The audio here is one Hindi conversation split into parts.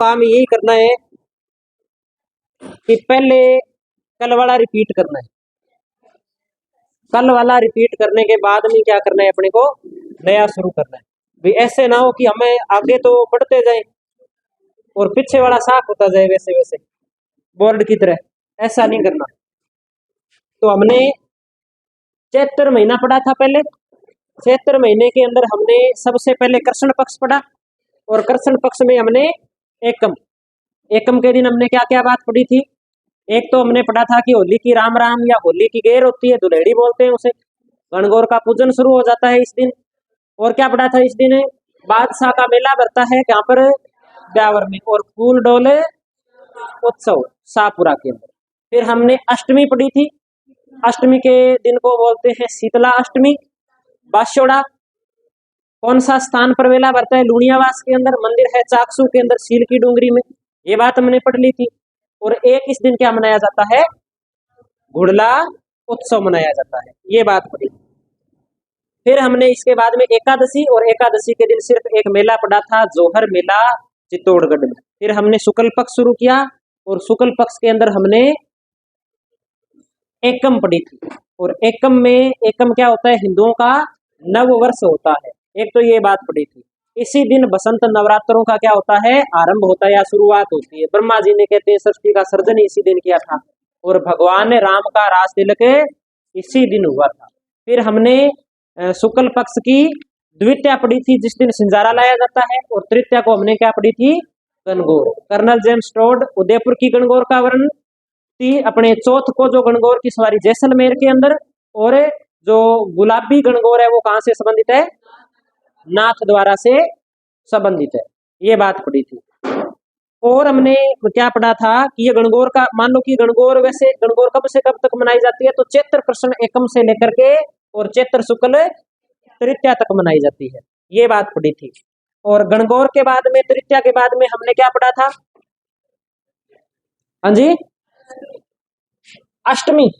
काम यही करना है कि पहले कल वाला रिपीट करना है। कल वाला रिपीट करने के बाद में क्या करना है, अपने को नया शुरू करना है। भी ऐसे ना हो कि हमें आगे तो बढ़ते जाए और पीछे वाला साफ होता जाए वैसे वैसे बोर्ड की तरह, ऐसा नहीं करना। तो हमने चैत्र महीना पढ़ा था। पहले चैत्र महीने के अंदर हमने सबसे पहले कृष्ण पक्ष पढ़ा, और कृष्ण पक्ष में हमने एकम एकम के दिन हमने क्या क्या बात पढ़ी थी। एक तो हमने पढ़ा था कि होली की राम राम या होली की गेर होती है, दुल्हड़ी बोलते हैं उसे। गणगौर का पूजन शुरू हो जाता है इस दिन। और क्या पढ़ा था इस दिन, बादशाह का मेला भरता है कहाँ पर, ब्यावर में, और फूल डोले उत्सव शाहपुरा के अंदर। फिर हमने अष्टमी पढ़ी थी। अष्टमी के दिन को बोलते हैं शीतला अष्टमी। बाशोड़ा कौन सा स्थान पर मेला भरता है, लुणियावास के अंदर मंदिर है चाकसू के अंदर सील की डूंगरी में। ये बात हमने पढ़ ली थी। और एक इस दिन क्या मनाया जाता है, घुड़ला उत्सव मनाया जाता है, ये बात पढ़ी। फिर हमने इसके बाद में एकादशी, और एकादशी के दिन सिर्फ एक मेला पड़ा था, जोहर मेला चित्तौड़गढ़ में। फिर हमने शुक्ल पक्ष शुरू किया, और शुक्ल पक्ष के अंदर हमने एकम पढ़ी थी। और एकम में, एकम क्या होता है, हिंदुओं का नव वर्ष होता है। एक तो ये बात पढ़ी थी। इसी दिन बसंत नवरात्रों का क्या होता है, आरंभ होता है या शुरुआत होती है। ब्रह्मा जी ने कहते हैं सृष्टि का सर्जन इसी दिन किया था, और भगवान राम का रास तिलक इसी दिन हुआ था। फिर हमने शुक्ल पक्ष की द्वितीया पढ़ी थी, जिस दिन सिंजारा लाया जाता है। और तृतीया को हमने क्या पढ़ी थी, Gangaur. Colonel James Tod Udaipur की गणगौर का वर्णन थी। अपने चौथ को जो गणगौर की सवारी जैसलमेर के अंदर, और जो गुलाबी गणगौर है वो कहाँ से संबंधित है, नाथ द्वारा से संबंधित है। ये बात पढ़ी थी। और हमने क्या पढ़ा था कि ये गणगौर का, मान लो कि गणगौर, वैसे गणगौर कब से कब तक मनाई जाती है, तो चैत्र कृष्ण एकम से लेकर के और चैत्र शुक्ल तृतीया तक मनाई जाती है। ये बात पढ़ी थी। और गणगौर के बाद में, तृतीया के बाद में हमने क्या पढ़ा था, हाँ जी, अष्टमी।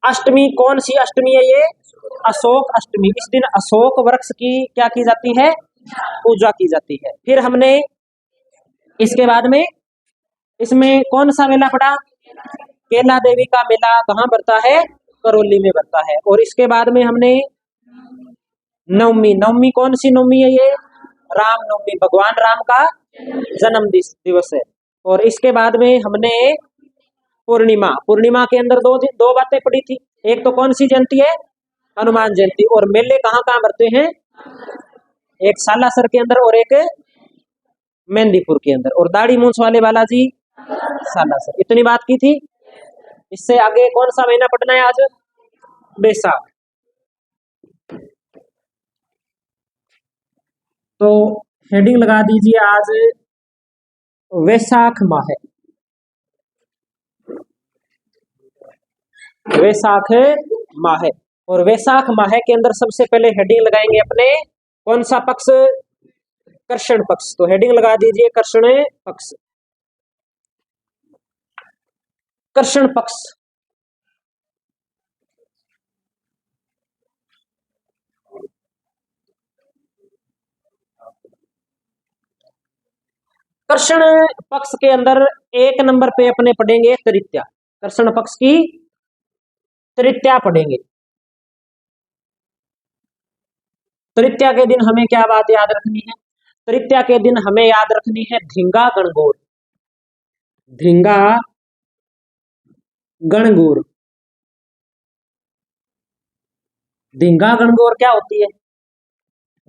अष्टमी कौन सी अष्टमी है, ये अशोक अष्टमी। इस दिन अशोक वृक्ष की क्या की जाती है, पूजा की जाती है। फिर हमने इसके बाद में, इसमें कौन सा मेला पड़ा, केला देवी का मेला कहाँ भरता है, करौली में भरता है। और इसके बाद में हमने नवमी, नवमी कौन सी नवमी है, ये राम नवमी, भगवान राम का जन्म दिवस है। और इसके बाद में हमने पूर्णिमा, पूर्णिमा के अंदर दो बातें पड़ी थी। एक तो कौन सी जयंती है, हनुमान जयंती। और मेले कहाँ कहाँ भरते हैं, एक सालासर के अंदर और एक मेहंदीपुर के अंदर। और दाढ़ी मूंछ वाले बालाजी सालासर। इतनी बात की थी। इससे आगे कौन सा महीना पढ़ना है आज, बैसाख। तो हेडिंग लगा दीजिए आज वैशाख माह है, वैशाख माह है। और वैशाख माह के अंदर सबसे पहले हेडिंग लगाएंगे अपने कौन सा पक्ष, कृष्ण पक्ष। तो हेडिंग लगा दीजिए कृष्ण पक्ष, कृष्ण पक्ष। कृष्ण पक्ष के अंदर एक नंबर पे अपने पढ़ेंगे तृतीया। कृष्ण पक्ष की तृतीया पढ़ेंगे। तृतीया के दिन हमें क्या बात याद रखनी है, तृतीया के दिन हमें याद रखनी है धींगा गणगौर। धींगा गणगौर, धींगा गणगौर क्या होती है,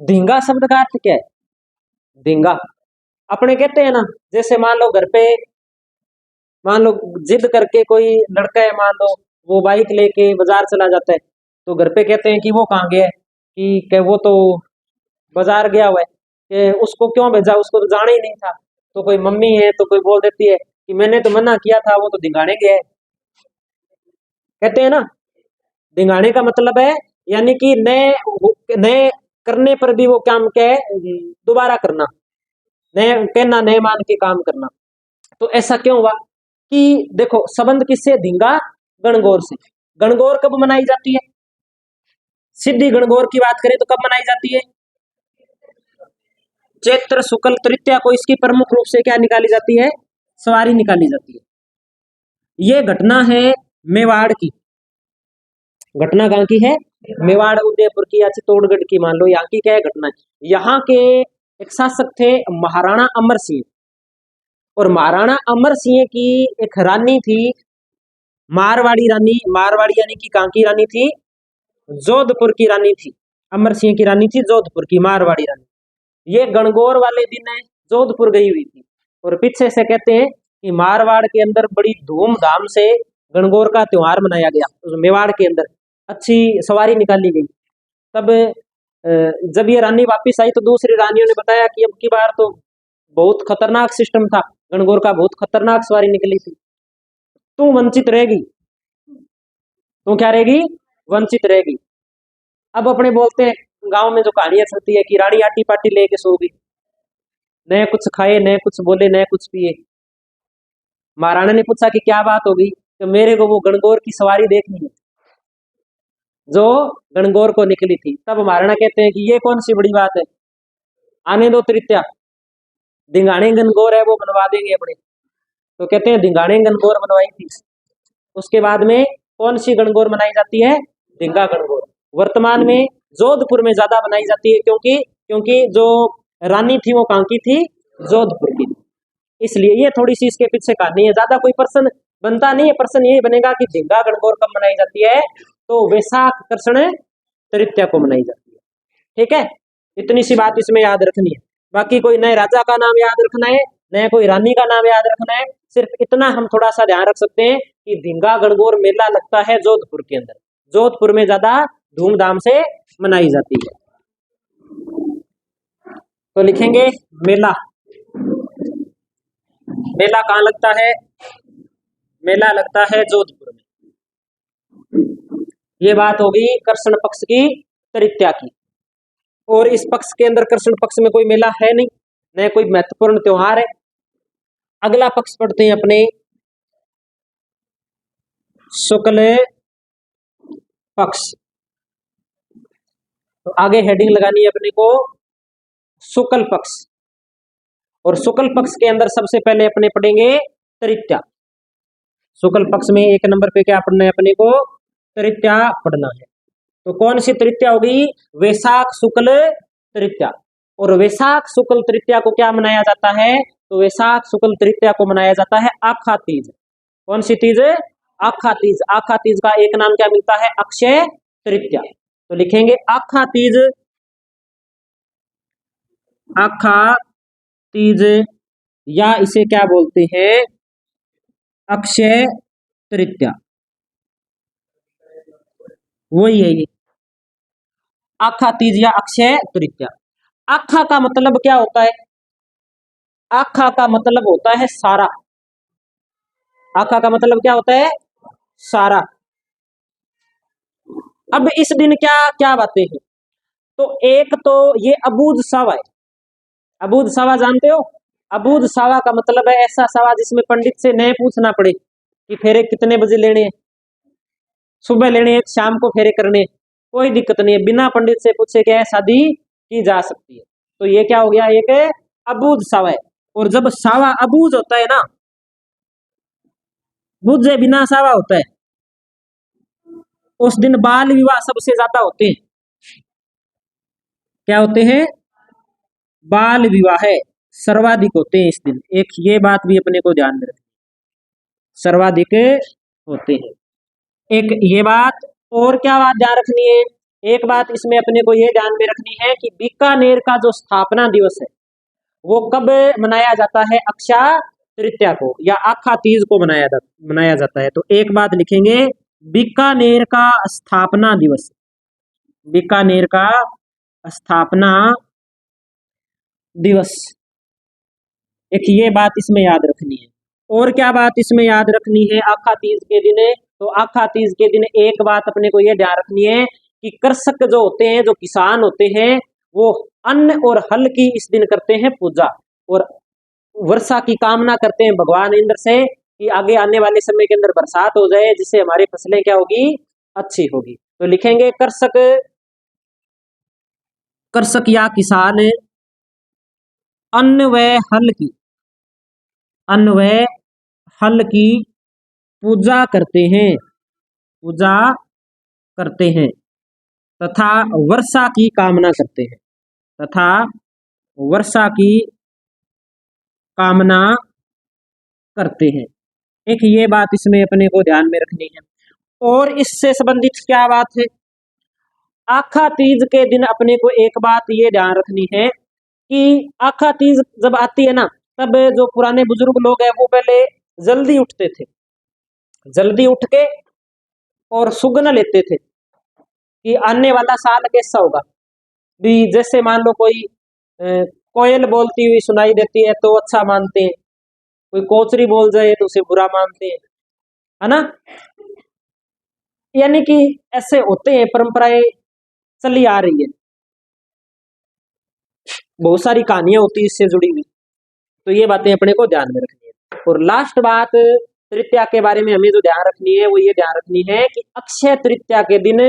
धींगा शब्द का अर्थ क्या है, धींगा अपने कहते हैं ना, जैसे मान लो घर पे, मान लो जिद करके कोई लड़का है, मान लो वो बाइक लेके बाजार चला जाता है, तो घर पे कहते हैं कि वो कहाँ गया है, कि वो तो बाजार गया हुआ है, कि उसको क्यों भेजा, उसको तो जाना ही नहीं था। तो कोई मम्मी है तो कोई बोल देती है कि मैंने तो मना किया था, वो तो धिंगाने गया है। कहते हैं ना, धिंगाने का मतलब है यानी कि नए नए करने पर भी वो काम क्या है, दोबारा करना, नए कहना, नए मान के काम करना। तो ऐसा क्यों हुआ कि देखो संबंध किससे, धींगा गणगौर से। गणगौर कब मनाई जाती है, सिद्धि गणगौर की बात करें तो कब मनाई जाती है, चैत्र शुक्ल तृतीया को इसकी प्रमुख रूप से क्या निकाली जाती है? सवारी निकाली जाती है। ये घटना है मेवाड़ की। घटना कहाँ की है? मेवाड़ उदयपुर की या चित्तौड़गढ़ की, मान लो यहाँ की क्या है घटना। यहाँ के एक शासक थे महाराणा अमर सिंह, और महाराणा अमर सिंह की एक रानी थी मारवाड़ी रानी। मारवाड़ी यानी कि कहाँ की रानी थी? जोधपुर की रानी थी। अमर सिंह की रानी थी जोधपुर की, मारवाड़ी रानी। ये गणगौर वाले दिन जोधपुर गई हुई थी, और पीछे से कहते हैं कि मारवाड़ के अंदर बड़ी धूमधाम से गणगौर का त्योहार मनाया गया। उस मेवाड़ के अंदर अच्छी सवारी निकाली गई। तब जब ये रानी वापिस आई तो दूसरी रानियों ने बताया कि अब की बार तो बहुत खतरनाक सिस्टम था, गणगौर का बहुत खतरनाक सवारी निकली थी, तू वंचित रहेगी। तू क्या रहेगी? वंचित रहेगी। अब अपने बोलते हैं गांव में जो कहानियां चलती है कि रानी आटी पाटी लेके सो गई, न कुछ खाए न कुछ बोले न कुछ पिए। महाराणा ने पूछा कि क्या बात हो गई? तो मेरे को वो गणगौर की सवारी देखनी है जो गणगौर को निकली थी। तब महाराणा कहते हैं कि ये कौन सी बड़ी बात है, आने दो तृतीया, धिंगाणे गणगौर है वो बनवा देंगे अपने। तो कहते हैं धिंगाणे गणगौर बनवाई थी। उसके बाद में कौन सी गणगौर मनाई जाती है? धिंगा गणगौर। वर्तमान में जोधपुर में ज्यादा बनाई जाती है, क्योंकि क्योंकि जो रानी थी वो कहाँ की थी? जोधपुर की। इसलिए ये थोड़ी सी इसके पीछे कहानी है, ज्यादा कोई प्रश्न बनता नहीं है। प्रश्न यही बनेगा कि धिंगा गणगौर कब मनाई जाती है? तो वैशाख कृष्ण तृतीया को मनाई जाती है। ठीक है, इतनी सी बात इसमें याद रखनी है। बाकी कोई नए राजा का नाम याद रखना है, नए कोई रानी का नाम याद रखना है, सिर्फ इतना हम थोड़ा सा ध्यान रख सकते हैं कि धिंगा गणगौर मेला लगता है जोधपुर के अंदर। जोधपुर में ज्यादा धूमधाम से मनाई जाती है। तो लिखेंगे मेला। मेला कहाँ लगता है? मेला लगता है जोधपुर में। ये बात होगी कृष्ण पक्ष की तृतीया की। और इस पक्ष के अंदर कृष्ण पक्ष में कोई मेला है नहीं, न कोई महत्वपूर्ण त्योहार है। अगला पक्ष पढ़ते हैं अपने शुक्ल पक्ष। तो आगे हेडिंग लगानी है अपने को शुक्ल पक्ष। और शुक्ल पक्ष के अंदर सबसे पहले अपने पढ़ेंगे तृतीया। शुक्ल पक्ष में एक नंबर पे क्या पढ़ना है अपने को? तृतीया पढ़ना है। तो कौन सी तृतीया होगी? वैशाख शुक्ल तृतीया। और वैशाख शुक्ल तृतीया को क्या मनाया जाता है? तो वैशाख शुक्ल तृतीया को मनाया जाता है आखा तीज। कौन सी तीज? आखा तीज। आखा तीज का एक नाम क्या मिलता है? अक्षय तृतीया। तो लिखेंगे आखा तीज। आखा तीज, या इसे क्या बोलते हैं? अक्षय तृतीया। वही है ये आखा तीज या अक्षय तृतीया। आखा का मतलब क्या होता है? आखा का मतलब होता है सारा। आखा का मतलब क्या होता है? सारा। अब इस दिन क्या क्या बातें हैं? तो एक तो ये अबूझ सावा है। अबूझ सावा जानते हो? अबूझ सावा का मतलब है ऐसा सावा जिसमें पंडित से नहीं पूछना पड़े कि फेरे कितने बजे लेने हैं, सुबह लेने हैं, शाम को फेरे करने हैं, कोई दिक्कत नहीं है। बिना पंडित से पूछे क्या है शादी की जा सकती है। तो ये क्या हो गया? एक अबूझ सावा है। और जब सावा अबूझ होता है ना, बुझे बिना सावा होता है, उस दिन बाल विवाह सबसे ज्यादा होते हैं। क्या होते हैं? बाल विवाह सर्वाधिक होते हैं इस दिन। एक ये बात भी अपने को ध्यान में रखनी, सर्वाधिक होते हैं। एक ये बात, और क्या बात ध्यान रखनी है? एक बात इसमें अपने को ये ध्यान में रखनी है कि बीकानेर का जो स्थापना दिवस है वो कब मनाया जाता है? अक्षा तृतीया को या आखा तीज को मनाया जाता है। तो एक बात लिखेंगे बीकानेर का स्थापना दिवस। बीकानेर का स्थापना दिवस, एक ये बात इसमें याद रखनी है। और क्या बात इसमें याद रखनी है? आखा तीज के दिन, तो आखा तीज के दिन एक बात अपने को ये ध्यान रखनी है कि कृषक जो होते हैं, जो किसान होते हैं, वो अन्न और हल की इस दिन करते हैं पूजा, और वर्षा की कामना करते हैं भगवान इंद्र से कि आगे आने वाले समय के अंदर बरसात हो जाए जिससे हमारी फसलें क्या होगी? अच्छी होगी। तो लिखेंगे कृषक, कृषक या किसान अन्न व हल की, अन्न व हल की पूजा करते हैं, पूजा करते हैं, तथा वर्षा की कामना करते हैं, तथा वर्षा की कामना करते हैं। एक ये बात इसमें अपने को ध्यान में रखनी है। और इससे संबंधित क्या बात है, आखा तीज के दिन अपने को एक बात ये ध्यान रखनी है कि आखा तीज जब आती है ना, तब जो पुराने बुजुर्ग लोग हैं वो पहले जल्दी उठते थे, जल्दी उठ के और सुगन लेते थे कि आने वाला साल कैसा होगा। भी जैसे मान लो कोई कोयल बोलती हुई सुनाई देती है तो अच्छा मानते हैं, कोई कोचरी बोल जाए तो उसे बुरा मानते हैं, है ना। यानी कि ऐसे होते हैं, परंपराएं चली आ रही है, बहुत सारी कहानियां होती है इससे जुड़ी हुई। तो ये बातें अपने को ध्यान में रखनी है। और लास्ट बात तृतीया के बारे में हमें जो ध्यान रखनी है वो ये ध्यान रखनी है कि अक्षय तृतीया के दिन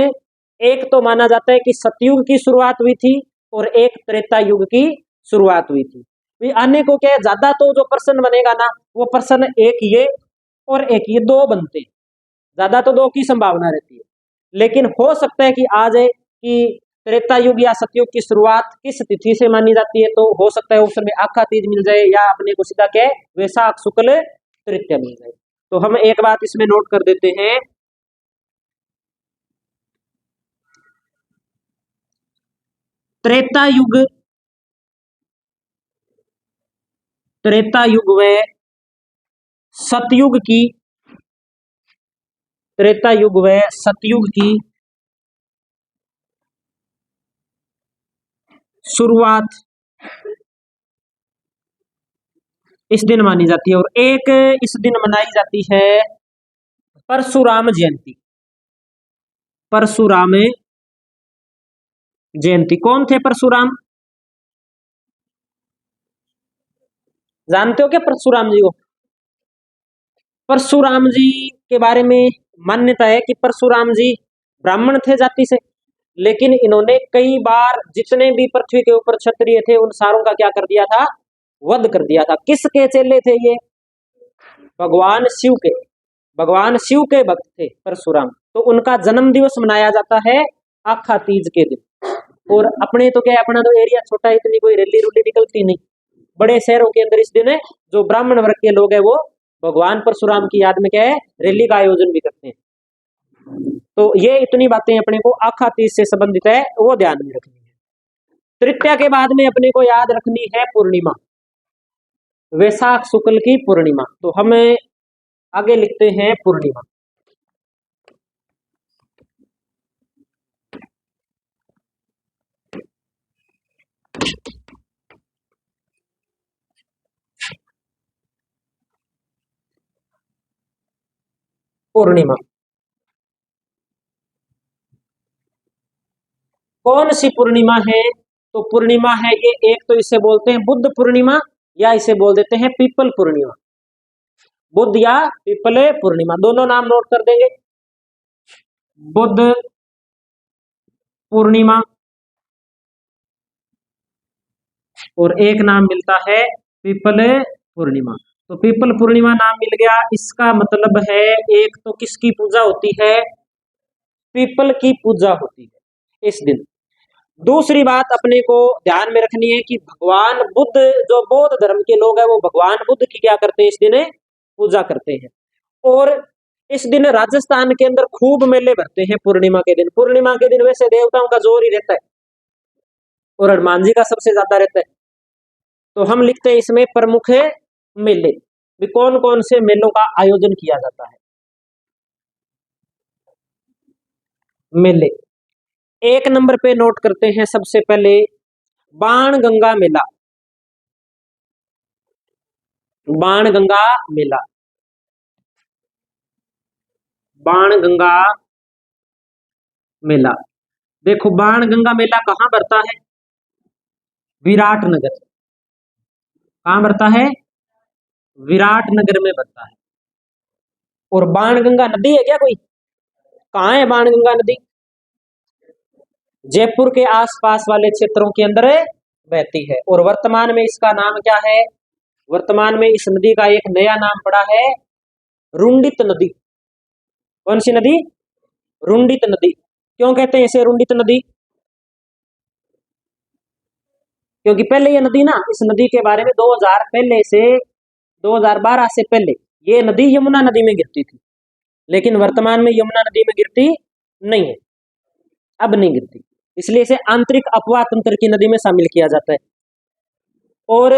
एक तो माना जाता है कि सतयुग की शुरुआत हुई थी और एक त्रेता युग की शुरुआत हुई थी। आने को क्या है, ज्यादा तो जो प्रश्न बनेगा ना वो प्रश्न एक ये और एक ये दो बनते हैं, ज्यादा तो दो की संभावना रहती है। लेकिन हो सकता है कि आ जाए कि त्रेता युग या सतयुग की शुरुआत किस तिथि से मानी जाती है, तो हो सकता है ऑप्शन में आखा तीज मिल जाए या अपने को सीधा क्या है वैशाख शुक्ल तृतीया मिल जाए। तो हम एक बात इसमें नोट कर देते हैं, त्रेता युग, त्रेता युग व सतयुग की, त्रेता युग व सतयुग की शुरुआत इस दिन मानी जाती है। और एक इस दिन मनाई जाती है परशुराम जयंती, परशुराम जयंती। कौन थे परशुराम, जानते हो क्या परशुराम जी को? परशुराम जी के बारे में मान्यता है कि परशुराम जी ब्राह्मण थे जाति से, लेकिन इन्होंने कई बार जितने भी पृथ्वी के ऊपर क्षत्रिय थे उन सारों का क्या कर दिया था, वध कर दिया था। किसके चेले थे ये, भगवान शिव के, भगवान शिव के भक्त थे परशुराम। तो उनका जन्म दिवस मनाया जाता है आखा तीज के दिन। और अपने तो क्या है, अपना तो एरिया छोटा है, इतनी कोई रैली रूली निकलती नहीं। बड़े शहरों के अंदर इस दिन जो ब्राह्मण वर्ग के लोग हैं वो भगवान परशुराम की याद में क्या है रैली का आयोजन भी करते हैं। तो ये इतनी बातें अपने को आखा तीज से संबंधित है वो ध्यान में रखनी है। तृतीया के बाद में अपने को याद रखनी है पूर्णिमा, वैशाख शुक्ल की पूर्णिमा। तो हम आगे लिखते हैं पूर्णिमा। पूर्णिमा कौन सी पूर्णिमा है, तो पूर्णिमा है ये, एक तो इसे बोलते हैं बुद्ध पूर्णिमा या इसे बोल देते हैं पीपल पूर्णिमा। बुद्ध या पीपल पूर्णिमा दोनों नाम नोट कर देंगे। बुद्ध पूर्णिमा और एक नाम मिलता है पीपल पूर्णिमा। तो पीपल पूर्णिमा नाम मिल गया, इसका मतलब है एक तो किसकी पूजा होती है, पीपल की पूजा होती है इस दिन। दूसरी बात अपने को ध्यान में रखनी है कि भगवान बुद्ध, जो बौद्ध धर्म के लोग हैं वो भगवान बुद्ध की क्या करते हैं इस दिन पूजा करते हैं। और इस दिन राजस्थान के अंदर खूब मेले भरते हैं पूर्णिमा के दिन। पूर्णिमा के दिन वैसे देवताओं का जोर ही रहता है और हनुमान जी का सबसे ज्यादा रहता है। तो हम लिखते हैं इसमें प्रमुख मेले, भी कौन कौन से मेलों का आयोजन किया जाता है। मेले एक नंबर पे नोट करते हैं सबसे पहले बाण गंगा मेला, बाण गंगा मेला, बाण गंगा मेला। देखो बाण गंगा मेला कहाँ भरता है, विराटनगर। कहाँ भरता है, विराटनगर में भरता है। और बाणगंगा नदी है क्या कोई, कहाँ है बाणगंगा नदी, जयपुर के आसपास वाले क्षेत्रों के अंदर बहती है। और वर्तमान में इसका नाम क्या है? वर्तमान में इस नदी का एक नया नाम पड़ा है, रुंडित नदी। कौन सी नदी? रुंडित नदी। क्यों कहते हैं इसे रुंडित नदी? क्योंकि पहले ये नदी ना, इस नदी के बारे में 2000 पहले से 2012 से पहले ये नदी यमुना नदी में गिरती थी, लेकिन वर्तमान में यमुना नदी में गिरती नहीं है, अब नहीं गिरती, इसलिए इसे आंतरिक अपवाह तंत्र की नदी में शामिल किया जाता है। और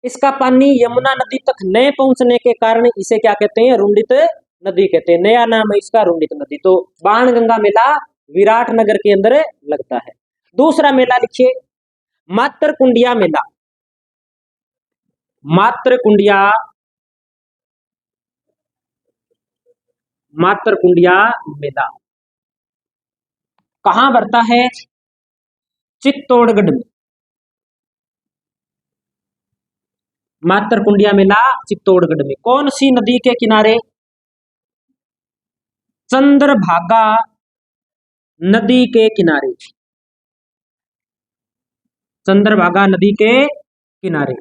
इसका पानी यमुना नदी तक न पहुंचने के कारण इसे क्या कहते हैं? रुंडित नदी कहते हैं। नया नाम है इसका रुंडित नदी। तो बाणगंगा मेला विराट नगर के अंदर लगता है। दूसरा मेला लिखिए, मातरकुंडिया मेला। मातरकुंडिया, मातरकुंडिया मेला कहां बढ़ता है? चित्तौड़गढ़ में। मातरकुंडिया मेला चित्तौड़गढ़ में। कौन सी नदी के किनारे? चंद्रभागा नदी के किनारे। चंद्रभागा नदी के किनारे।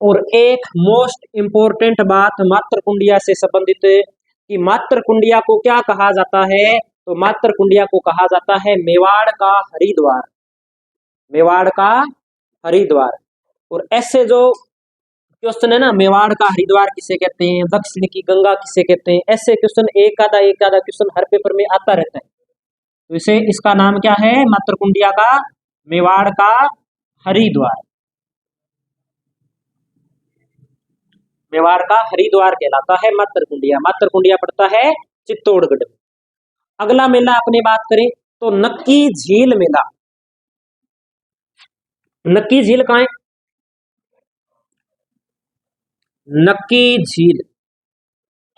और एक मोस्ट इंपोर्टेंट बात मातरकुंडिया से संबंधित, कि मातरकुंडिया को क्या कहा जाता है? तो मातरकुंडिया को कहा जाता है मेवाड़ का हरिद्वार। मेवाड़ का हरिद्वार। और ऐसे जो क्वेश्चन है ना, मेवाड़ का हरिद्वार किसे कहते हैं, दक्षिण की गंगा किसे कहते हैं, ऐसे क्वेश्चन एक आधा क्वेश्चन हर पेपर में आता रहता है। तो इसे, इसका नाम क्या है? मातरकुंडिया का मेवाड़ का हरिद्वार। मेवाड़ का हरिद्वार कहलाता है मातरकुंडिया। मातरकुंडिया पड़ता है चित्तौड़गढ़ में। अगला मेला अपनी बात करें तो नक्की झील मेला। नक्की झील कहां है? नक्की झील।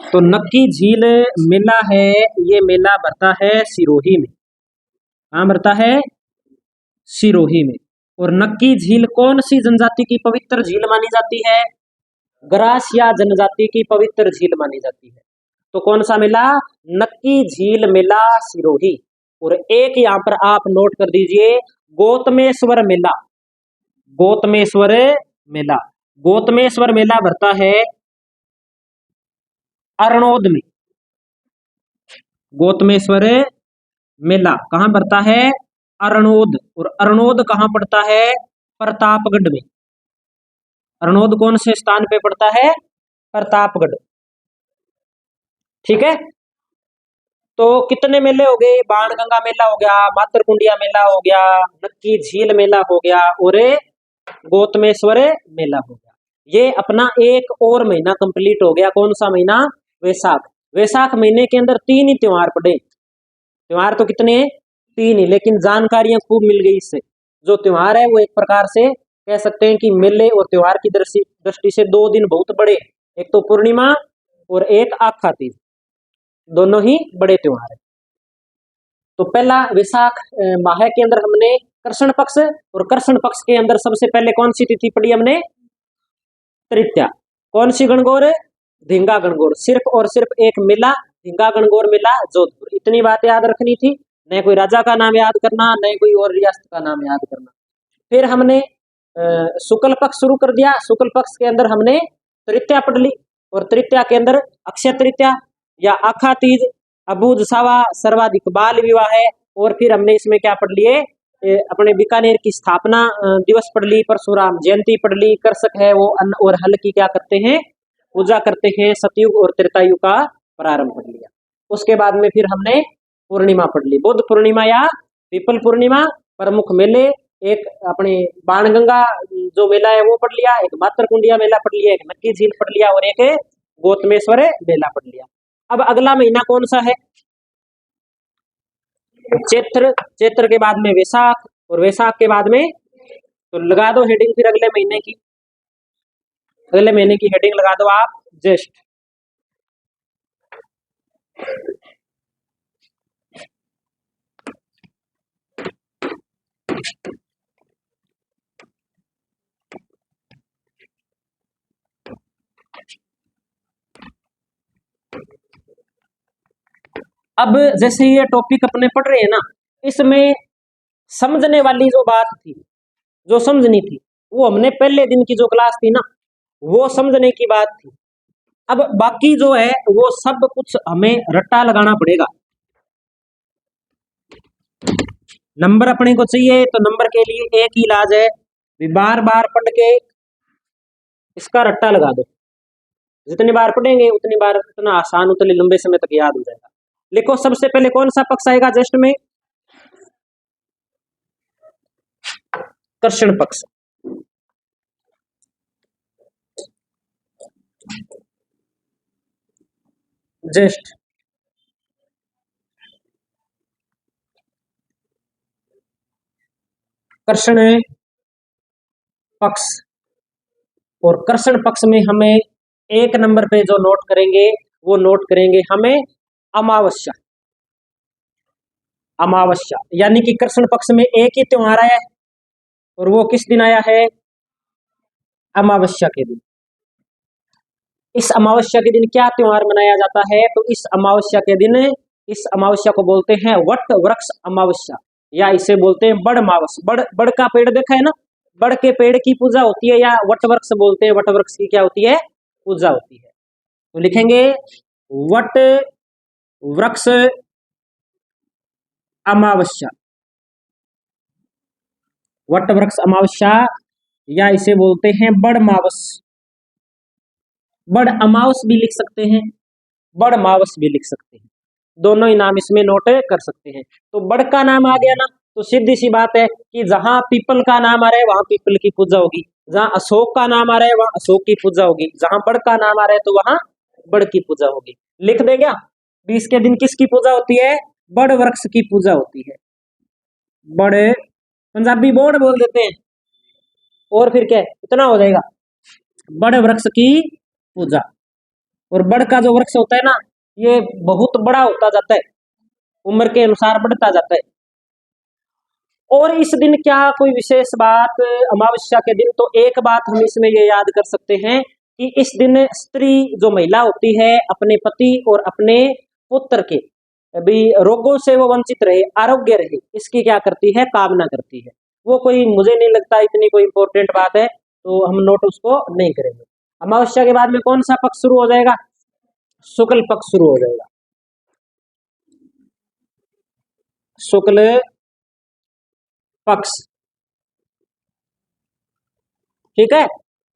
तो नक्की झील मेला है, ये मेला भरता है सिरोही में। कहां भरता है? सिरोही में। और नक्की झील कौन सी जनजाति की पवित्र झील मानी जाती है? गरासिया जनजाति की पवित्र झील मानी जाती है। तो कौन सा मेला? नक्की झील मेला सिरोही। और एक यहां पर आप नोट कर दीजिए, गौतमेश्वर मेला। गौतमेश्वर मेला। गौतमेश्वर मेला भरता है अरनोद में। गौतमेश्वर मेला कहां भरता है? अरनोद। और अरनोद कहां पड़ता है? प्रतापगढ़ में। अरनोद कौन से स्थान पे पड़ता है? प्रतापगढ़। ठीक है। तो कितने मेले हो गए? बाणगंगा मेला हो गया, मातरकुंडिया मेला हो गया, नक्की झील मेला हो गया, और गौतमेश्वर मेला हो गया। ये अपना एक और महीना कंप्लीट हो गया। कौन सा महीना? वैशाख। वैशाख महीने के अंदर 3 ही त्योहार पड़े। त्योहार तो कितने हैं? 3 ही, लेकिन जानकारियां खूब मिल गई इससे। जो त्योहार है वो एक प्रकार से कह सकते हैं कि मेले और त्योहार की दृष्टि से 2 दिन बहुत बड़े। एक तो पूर्णिमा और एक आखा तीज, दोनों ही बड़े त्योहार है। तो पहला वैशाख माह के अंदर हमने कृष्ण पक्ष, और कृष्ण पक्ष के अंदर सबसे पहले कौन सी तिथि पड़ी हमने? तृतीया। कौन सी गणगौर? धिंगा गणगौर। सिर्फ और सिर्फ एक मेला, धिंगा गणगौर मेला जोधपुर। इतनी बात याद रखनी थी, न कोई राजा का नाम याद करना, न कोई और रियासत का नाम याद करना। फिर हमने शुक्ल पक्ष शुरू कर दिया। शुक्ल पक्ष के अंदर हमने तृतीया पढ़ ली, और तृतीया के अंदर अक्षय तृतीया या आखा तीज, अबूझ सावा, सर्वाधिक बाल विवाह है। और फिर हमने इसमें क्या पढ़ लिए? अपने बीकानेर की स्थापना दिवस पढ़ ली, परशुराम जयंती पढ़ ली, कृषक है वो अन्न और हल की क्या करते हैं? पूजा करते हैं। सतयुग और त्रेतायुग का प्रारंभ पढ़ लिया। उसके बाद में फिर हमने पूर्णिमा पढ़ ली, बुद्ध पूर्णिमा या पीपल पूर्णिमा। प्रमुख मेले, एक अपने बाणगंगा जो मेला है वो पढ़ लिया, एक मातरकुंडिया मेला पढ़ लिया, एक नक्की झील पढ़ लिया, और एक गौतमेश्वर मेला पढ़ लिया। अब अगला महीना कौन सा है? चैत्र। चैत्र के बाद में वैशाख, और वैशाख के बाद में, तो लगा दो हेडिंग फिर अगले महीने की। अगले महीने की हेडिंग लगा दो आप ज्येष्ठ। अब जैसे ये टॉपिक अपने पढ़ रहे हैं ना, इसमें समझने वाली जो बात थी जो समझनी थी, वो हमने पहले दिन की जो क्लास थी ना, वो समझने की बात थी। अब बाकी जो है वो सब कुछ हमें रट्टा लगाना पड़ेगा। नंबर अपने को चाहिए तो नंबर के लिए एक ही इलाज है, बार बार पढ़ के इसका रट्टा लगा दो। जितनी बार पढ़ेंगे उतनी बार उतना आसान, उतने लंबे समय तक याद हो जाएगा। लिखो सबसे पहले कौन सा पक्ष आएगा जस्ट में, कर्षण पक्ष। जस्ट कर्षण पक्ष, और कर्षण पक्ष में हमें एक नंबर पे जो नोट करेंगे वो नोट करेंगे हमें अमावस्या। अमावस्या यानी कि कृष्ण पक्ष में एक ही त्योहार आया है, और वो किस दिन आया है, अमावस्या के दिन। इस अमावस्या के दिन क्या त्योहार मनाया जाता है, तो इस अमावस्या के दिन, इस अमावस्या को बोलते हैं वट वृक्ष अमावस्या, या इसे बोलते हैं बड़ मावस। बड़, बड़ का पेड़ देखा है ना, बड़ के पेड़ की पूजा होती है, या वट वृक्ष बोलते हैं, वट वृक्ष की क्या होती है, पूजा होती है। तो लिखेंगे वट वृक्ष अमावस्या, वट वृक्ष अमावस्या, या इसे बोलते हैं बड़ मावस। बड़ अमावस भी लिख सकते हैं, बड़ मावस भी लिख सकते हैं, दोनों ही नाम इसमें नोट कर सकते हैं। तो बड़ का नाम आ गया ना, तो सीधी सी बात है कि जहां पीपल का नाम आ रहा है वहां पीपल की पूजा होगी, जहां अशोक का नाम आ रहा है वहां अशोक की पूजा होगी, जहां बड़ का नाम आ रहा है तो वहां बड़ की पूजा होगी। लिख दे क्या, 20 के दिन किसकी पूजा होती है, बड़ वृक्ष की पूजा होती है। बड़े पंजाबी बोर्ड बोल देते हैं, और फिर क्या है, इतना हो जाएगा, बड़ वृक्ष की पूजा। और बड़ का जो वृक्ष होता है ना, ये बहुत बड़ा होता जाता है, उम्र के अनुसार बढ़ता जाता है। और इस दिन क्या कोई विशेष बात, अमावस्या के दिन, तो एक बात हम इसमें ये याद कर सकते हैं कि इस दिन स्त्री जो महिला होती है अपने पति और अपने पुत्र के अभी रोगों से वो वंचित रहे, आरोग्य रहे, इसकी क्या करती है, कामना करती है। वो कोई, मुझे नहीं लगता इतनी कोई इंपॉर्टेंट बात है, तो हम नोट उसको नहीं करेंगे। अमावस्या के बाद में कौन सा पक्ष शुरू हो जाएगा, शुक्ल पक्ष शुरू हो जाएगा। शुक्ल पक्ष, ठीक है।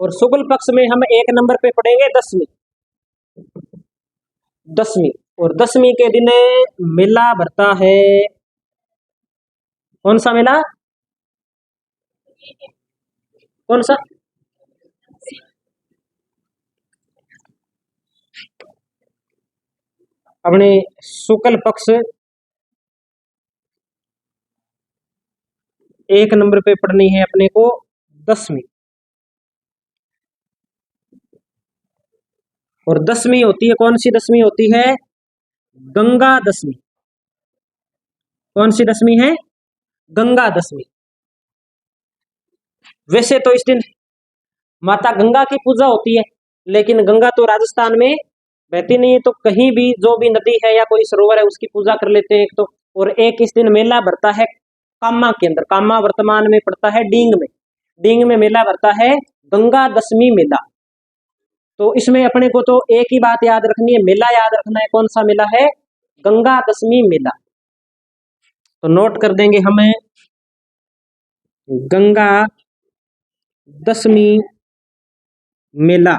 और शुक्ल पक्ष में हम एक नंबर पे पढ़ेंगे दसवीं। दसवीं, और दसवीं के दिन मेला भरता है, कौन सा मेला, कौन सा, अपने शुक्ल पक्ष एक नंबर पे पढ़नी है अपने को दसवीं। और दसवीं होती है, कौन सी दसवीं होती है, गंगा दशमी। कौन सी दशमी है, गंगा दशमी। वैसे तो इस दिन माता गंगा की पूजा होती है, लेकिन गंगा तो राजस्थान में बहती नहीं है, तो कहीं भी जो भी नदी है या कोई सरोवर है उसकी पूजा कर लेते हैं एक तो। और एक इस दिन मेला भरता है कामा के अंदर, कामा वर्तमान में पड़ता है डींग में, डींग में मेला भरता है गंगा दशमी मेला। तो इसमें अपने को तो एक ही बात याद रखनी है, मेला याद रखना है, कौन सा मेला है, गंगा दशमी मेला। तो नोट कर देंगे हमें गंगा दशमी मेला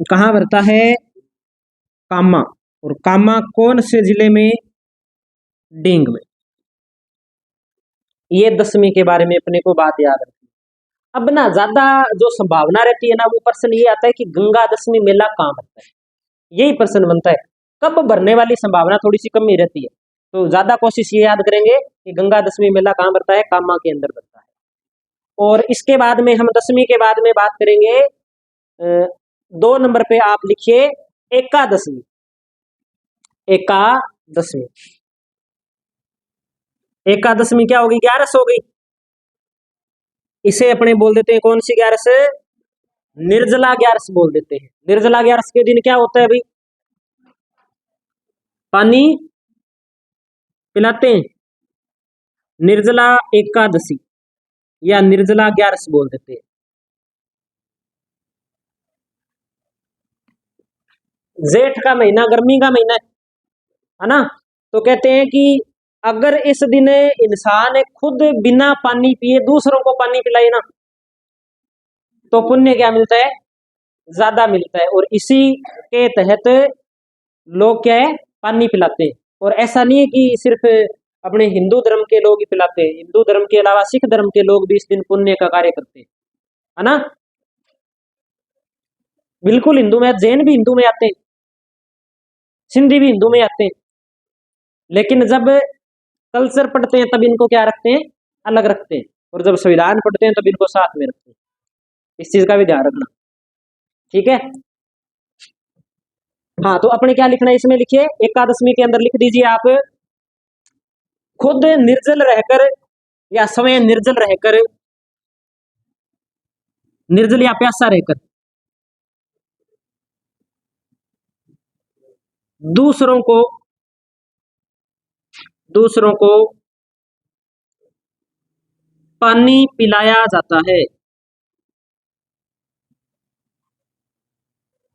कहाँ भरता है, कामा। और कामा कौन से जिले में, डींग में। ये दशमी के बारे में अपने को बात याद रखनी। अब ना ज्यादा जो संभावना रहती है ना, वो प्रश्न ये आता है कि गंगा दशमी मेला कहाँ भरता है, यही प्रश्न बनता है। कब भरने वाली संभावना थोड़ी सी कम ही रहती है, तो ज्यादा कोशिश ये याद करेंगे कि गंगा दशमी मेला कहाँ भरता है, कामा के अंदर भरता है। और इसके बाद में हम दशमी के बाद में बात करेंगे, 2 नंबर पे आप लिखिए एकादशमी। एकादशमी, एकादशमी क्या होगी, 11 हो गई। इसे अपने बोल देते हैं कौन सी 11, निर्जला 11 बोल देते हैं। निर्जला 11 के दिन क्या होता है भाई, पानी पिलाते हैं, निर्जला एकादशी या निर्जला 11 बोल देते हैं। जेठ का महीना गर्मी का महीना है ना। तो कहते हैं कि अगर इस दिन इंसान खुद बिना पानी पिए दूसरों को पानी पिलाए ना, तो पुण्य क्या मिलता है, ज्यादा मिलता है। और इसी के तहत लोग क्या है, पानी पिलाते हैं। और ऐसा नहीं है कि सिर्फ अपने हिंदू धर्म के लोग ही पिलाते हैं, हिंदू धर्म के अलावा सिख धर्म के लोग भी इस दिन पुण्य का कार्य करते हैं, है ना। बिल्कुल हिंदू में, जैन भी हिंदू में आते हैं, सिंधी भी हिंदू में आते हैं। लेकिन जब कल्चर पढ़ते हैं तब इनको क्या रखते हैं, अलग रखते हैं। और जब संविधान पढ़ते हैं तब इनको साथ में रखते हैं। इस चीज का भी ध्यान रखना, ठीक है। हाँ, तो अपने क्या लिखना है इसमें, लिखिए एकादशमी के अंदर लिख दीजिए आप, खुद निर्जल रहकर या स्वयं निर्जल रहकर, निर्जल या प्यासा रहकर दूसरों को पानी पिलाया जाता है,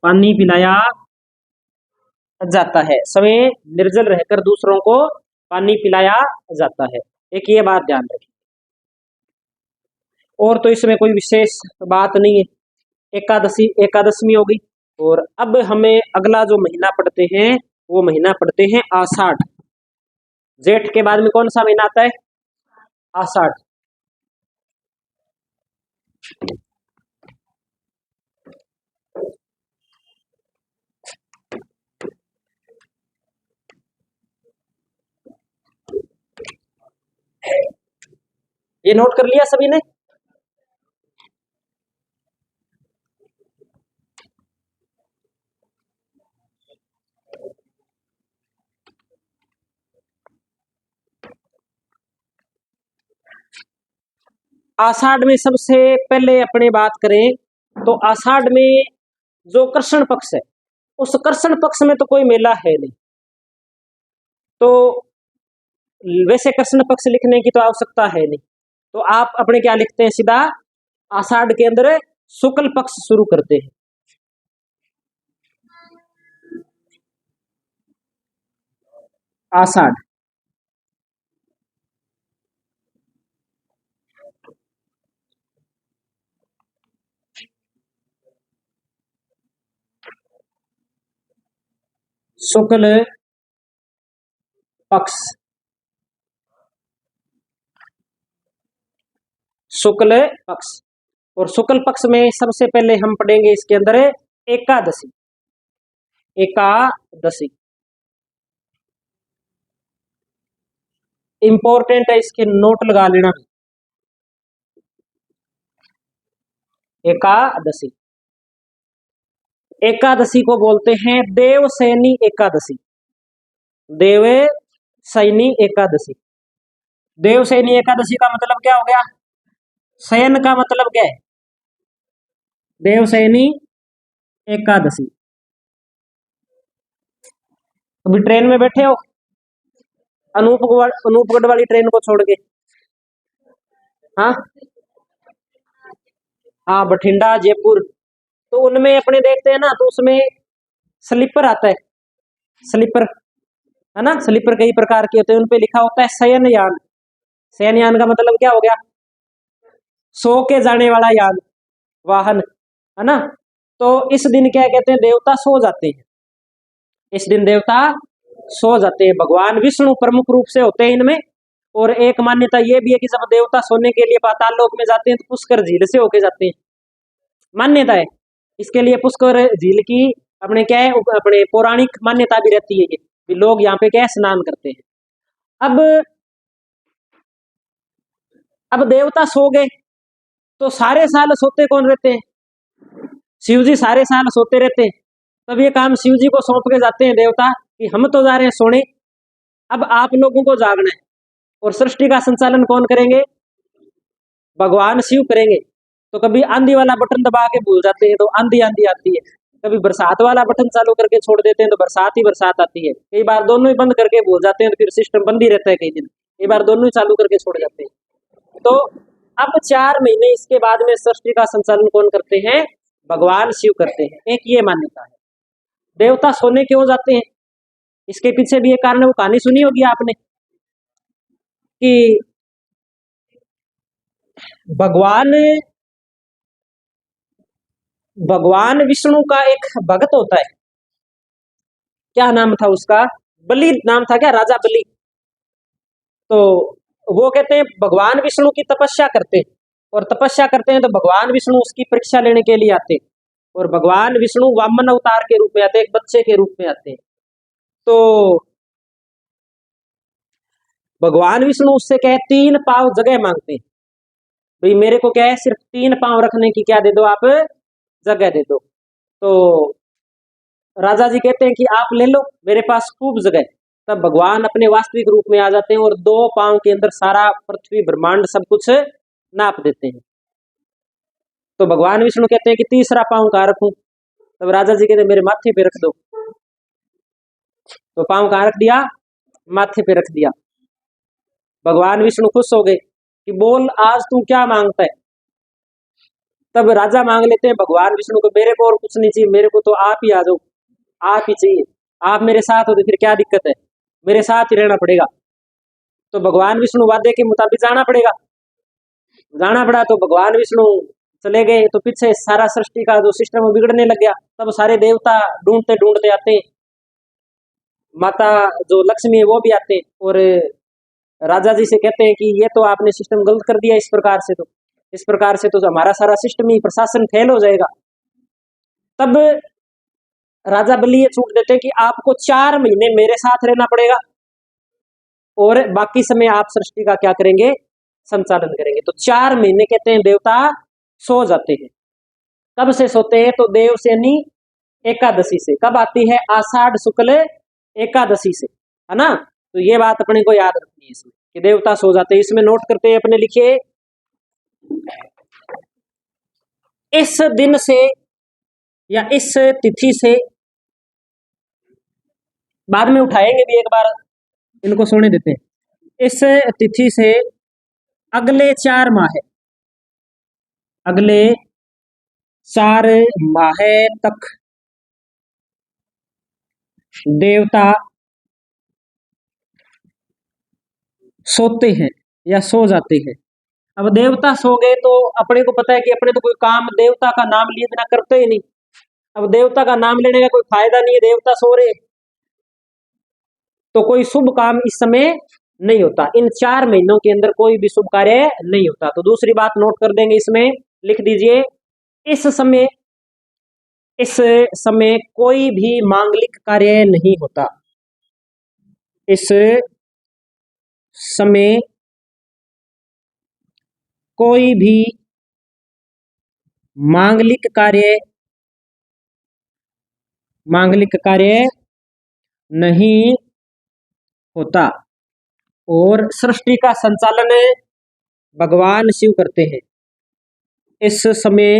पानी पिलाया जाता है। स्वयं निर्जल रहकर दूसरों को पानी पिलाया जाता है। एक ये बात ध्यान रखिए। और तो इसमें कोई विशेष बात नहीं है। एकादशी एकादशमी होगी। और अब हमें अगला जो महीना पढ़ते हैं वो महीना पढ़ते हैं आषाढ़। जेठ के बाद में कौन सा महीना आता है, आषाढ़। ये नोट कर लिया सभी ने। आषाढ़ में सबसे पहले अपने बात करें तो आषाढ़ में जो कृष्ण पक्ष है, उस कृष्ण पक्ष में तो कोई मेला है नहीं। तो वैसे कृष्ण पक्ष लिखने की तो आवश्यकता है नहीं। तो आप अपने क्या लिखते हैं, सीधा आषाढ़ के अंदर शुक्ल पक्ष शुरू करते हैं। आषाढ़, शुक्ल पक्ष, शुक्ल पक्ष। और शुक्ल पक्ष में सबसे पहले हम पढ़ेंगे इसके अंदर एकादशी। एकादशी इंपॉर्टेंट है, इसके नोट लगा लेना। एकादशी, एकादशी को बोलते हैं देवसैनी एकादशी। देवसैनी एकादशी। देवसैनी एकादशी का मतलब क्या हो गया, शयन का मतलब क्या है, देवसैनी एकादशी। अभी ट्रेन में बैठे हो, अनूपगढ़ वाली ट्रेन को छोड़ के, हाँ हाँ, बठिंडा जयपुर, तो उनमें अपने देखते हैं ना, तो उसमें स्लीपर आता है, स्लीपर, है ना। स्लीपर कई प्रकार के होते हैं, उनपे लिखा होता है शयन यान। शयन यान का मतलब क्या हो गया, सो के जाने वाला यान, वाहन, है ना। तो इस दिन क्या कहते हैं, देवता सो जाते हैं। इस दिन देवता सो जाते हैं। भगवान विष्णु प्रमुख रूप से होते हैं इनमें। और एक मान्यता ये भी है कि जब देवता सोने के लिए पाताल लोक में जाते हैं तो पुष्कर झील से होके जाते हैं, मान्यता है इसके लिए। पुष्कर झील की अपने क्या है, अपने पौराणिक मान्यता भी रहती है, ये लोग यहाँ पे क्या है, स्नान करते हैं। अब देवता सो गए तो सारे साल सोते कौन रहते हैं, शिव जी सारे साल सोते रहते हैं। तब ये काम शिव जी को सौंप के जाते हैं देवता कि हम तो जा रहे हैं सोने, अब आप लोगों को जागना है। और सृष्टि का संचालन कौन करेंगे, भगवान शिव करेंगे। तो कभी आंधी वाला बटन दबा के भूल जाते हैं तो आंधी आंधी आती है, कभी बरसात वाला बटन चालू करके छोड़ देते हैं तो बरसात ही बरसात आती है। कई बार दोनों ही बंद करके भूल जाते हैं तो फिर सिस्टम बंद ही रहता है कई दिन। एक बार दोनों ही चालू करके छोड़ जाते हैं। तो अब 4 महीने इसके बाद में सृष्टि का संचालन कौन करते हैं? भगवान शिव करते हैं। एक ये मान्यता है। देवता सोने क्यों जाते हैं? इसके पीछे भी एक कारण है, वो कहानी सुनी होगी आपने कि भगवान भगवान विष्णु का एक भक्त होता है, क्या नाम था उसका? बलि नाम था क्या? राजा बलि। तो वो कहते हैं भगवान विष्णु की तपस्या करते हैं, और तपस्या करते हैं तो भगवान विष्णु उसकी परीक्षा लेने के लिए आते हैं, और भगवान विष्णु वामन अवतार के रूप में आते हैं, एक बच्चे के रूप में आते हैं। तो भगवान विष्णु उससे कहे 3 पांव जगह मांगते हैं, भाई मेरे को क्या है, सिर्फ 3 पांव रखने की क्या दे दो आप, जगह दे दो। तो राजा जी कहते हैं कि आप ले लो, मेरे पास खूब जगह। तब भगवान अपने वास्तविक रूप में आ जाते हैं और 2 पांव के अंदर सारा पृथ्वी ब्रह्मांड सब कुछ नाप देते हैं। तो भगवान विष्णु कहते हैं कि तीसरा पांव कहाँ रखूं? तब राजा जी कहते हैं मेरे माथे पे रख दो। तो पांव कहाँ रख दिया? माथे पे रख दिया। भगवान विष्णु खुश हो गए कि बोल आज तू क्या मांगता है? तब राजा मांग लेते हैं भगवान विष्णु को, मेरे को और कुछ नहीं चाहिए, मेरे को तो आप ही आ जाओ, आप ही चाहिए, आप मेरे साथ हो तो फिर क्या दिक्कत है, मेरे साथ ही रहना पड़ेगा। तो भगवान विष्णु वादे के मुताबिक जाना पड़ेगा। जाना पड़ा तो भगवान विष्णु चले गए, तो पीछे सारा सृष्टि का जो सिस्टम है बिगड़ने लग गया। तब सारे देवता ढूंढते ढूंढते आते हैं, माता जो लक्ष्मी है वो भी आते हैं, और राजा जी से कहते हैं कि ये तो आपने सिस्टम गलत कर दिया, इस प्रकार से तो हमारा सारा सिस्टम ही, प्रशासन फेल हो जाएगा। तब राजा बलि ये छूट देते हैं कि आपको 4 महीने मेरे साथ रहना पड़ेगा, और बाकी समय आप सृष्टि का क्या करेंगे? संचालन करेंगे। तो 4 महीने कहते हैं देवता सो जाते हैं। कब से सोते हैं? तो देवसेनी एकादशी से। कब आती है? आषाढ़ शुक्ल एकादशी से, है ना? तो ये बात अपने को याद रखनी है इसमें, कि देवता सो जाते हैं। इसमें नोट करते हैं अपने, लिखिए इस दिन से या इस तिथि से, बाद में उठाएंगे भी, एक बार इनको सोने देते हैं। इस तिथि से अगले 4 माह, अगले 4 माह तक देवता सोते हैं या सो जाते हैं। अब देवता सो गए तो अपने को पता है कि अपने तो कोई काम देवता का नाम लिए बिना करते ही नहीं। अब देवता का नाम लेने का कोई फायदा नहीं है, देवता सो रहे, तो कोई शुभ काम इस समय नहीं होता। इन 4 महीनों के अंदर कोई भी शुभ कार्य नहीं होता। तो दूसरी बात नोट कर देंगे इसमें, लिख दीजिए इस समय, इस समय कोई भी मांगलिक कार्य नहीं होता। इस समय कोई भी मांगलिक कार्य नहीं होता, और सृष्टि का संचालन भगवान शिव करते हैं। इस समय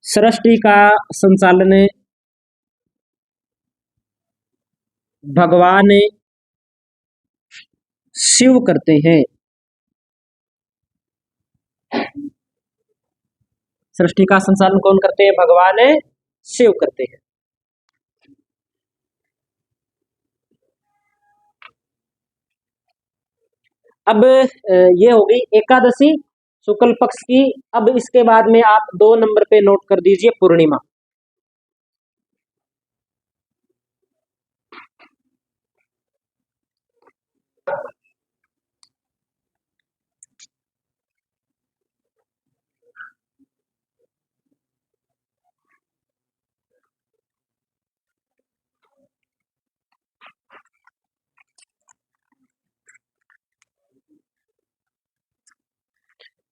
सृष्टि का संचालन भगवान शिव करते हैं। सृष्टि का संचालन कौन करते हैं? भगवान शिव करते हैं। अब ये हो गई एकादशी शुक्ल पक्ष की। अब इसके बाद में आप 2 नंबर पे नोट कर दीजिए पूर्णिमा।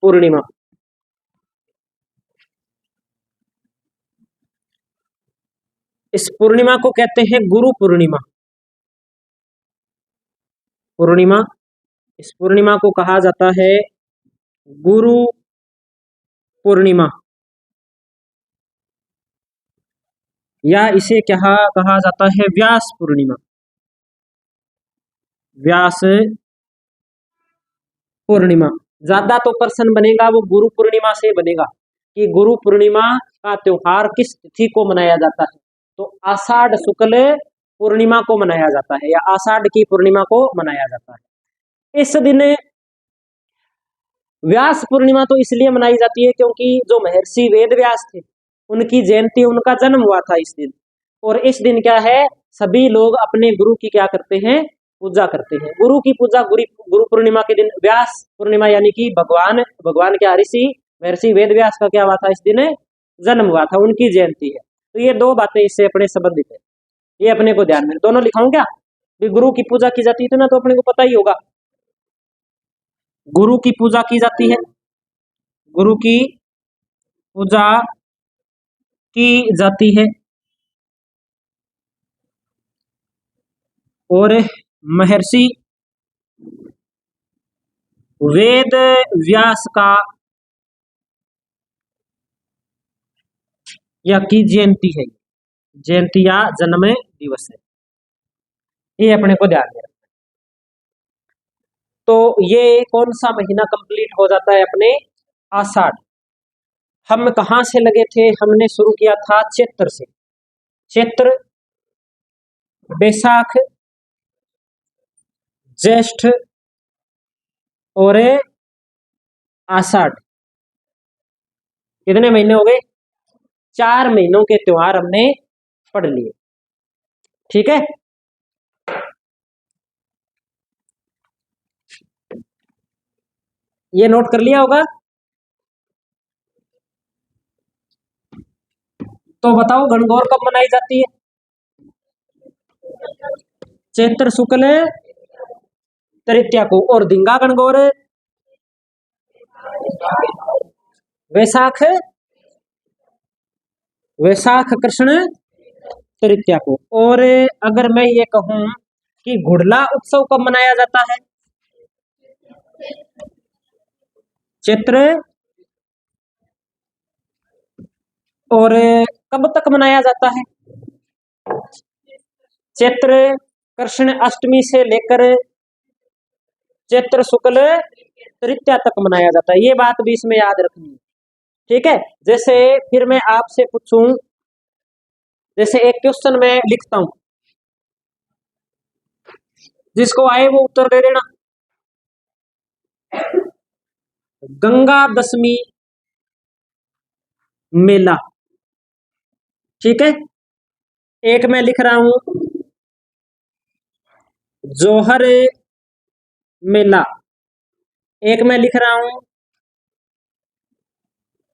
पूर्णिमा, इस पूर्णिमा को कहते हैं गुरु पूर्णिमा। पूर्णिमा, इस पूर्णिमा को कहा जाता है गुरु पूर्णिमा, या इसे क्या कहा जाता है? व्यास पूर्णिमा। व्यास पूर्णिमा। ज्यादा तो प्रश्न बनेगा वो गुरु पूर्णिमा से बनेगा कि गुरु पूर्णिमा का त्योहार किस तिथि को मनाया जाता है। तो आषाढ़ शुक्ल पूर्णिमा को मनाया जाता है या आषाढ़ की पूर्णिमा को मनाया जाता है। इस दिन व्यास पूर्णिमा तो इसलिए मनाई जाती है क्योंकि जो महर्षि वेद व्यास थे उनकी जयंती, उनका जन्म हुआ था इस दिन। और इस दिन क्या है, सभी लोग अपने गुरु की क्या करते हैं, पूजा करते हैं। गुरु की पूजा गुरु पूर्णिमा के दिन, व्यास पूर्णिमा यानी कि भगवान भगवान क्या ऋषि महर्षि वेद व्यास का क्या हुआ था, इस दिन जन्म हुआ था, उनकी जयंती है। तो ये दो बातें इससे अपने संबंधित है, ये अपने को ध्यान में, दोनों लिखाऊं क्या, गुरु की पूजा की जाती है ना, तो अपने को पता ही होगा गुरु की पूजा की जाती है, गुरु की पूजा की जाती है और महर्षि वेद व्यास का या की जयंती है, जयंती या जन्म दिवस है, ये अपने को ध्यान में रखना। तो ये कौन सा महीना कंप्लीट हो जाता है अपने, आषाढ़। हम कहां से लगे थे, हमने शुरू किया था चैत्र से, चैत्र, बैसाख, ज्येष्ठ और आषाढ़, कितने महीने हो गए, 4 महीनों के त्योहार हमने पढ़ लिए। ठीक है, ये नोट कर लिया होगा। तो बताओ गणगौर कब मनाई जाती है, चैत्र शुक्ल तृतीया को, और धिंगा गणगौर वैशाख, वैशाख कृष्ण तृतीया को। और अगर मैं ये कहूं कि घुड़ला उत्सव कब मनाया जाता है, चैत्र, और कब तक मनाया जाता है, चैत्र कृष्ण अष्टमी से लेकर चैत्र शुक्ल तृतीया तक मनाया जाता है, ये बात भी इसमें याद रखनी है। ठीक है, जैसे फिर मैं आपसे पूछूं, जैसे एक क्वेश्चन मैं लिखता हूं, जिसको आए वो उत्तर दे देना। गंगा दशमी मेला, ठीक है। एक मैं लिख रहा हूं जोहर मेला, एक मैं लिख रहा हूं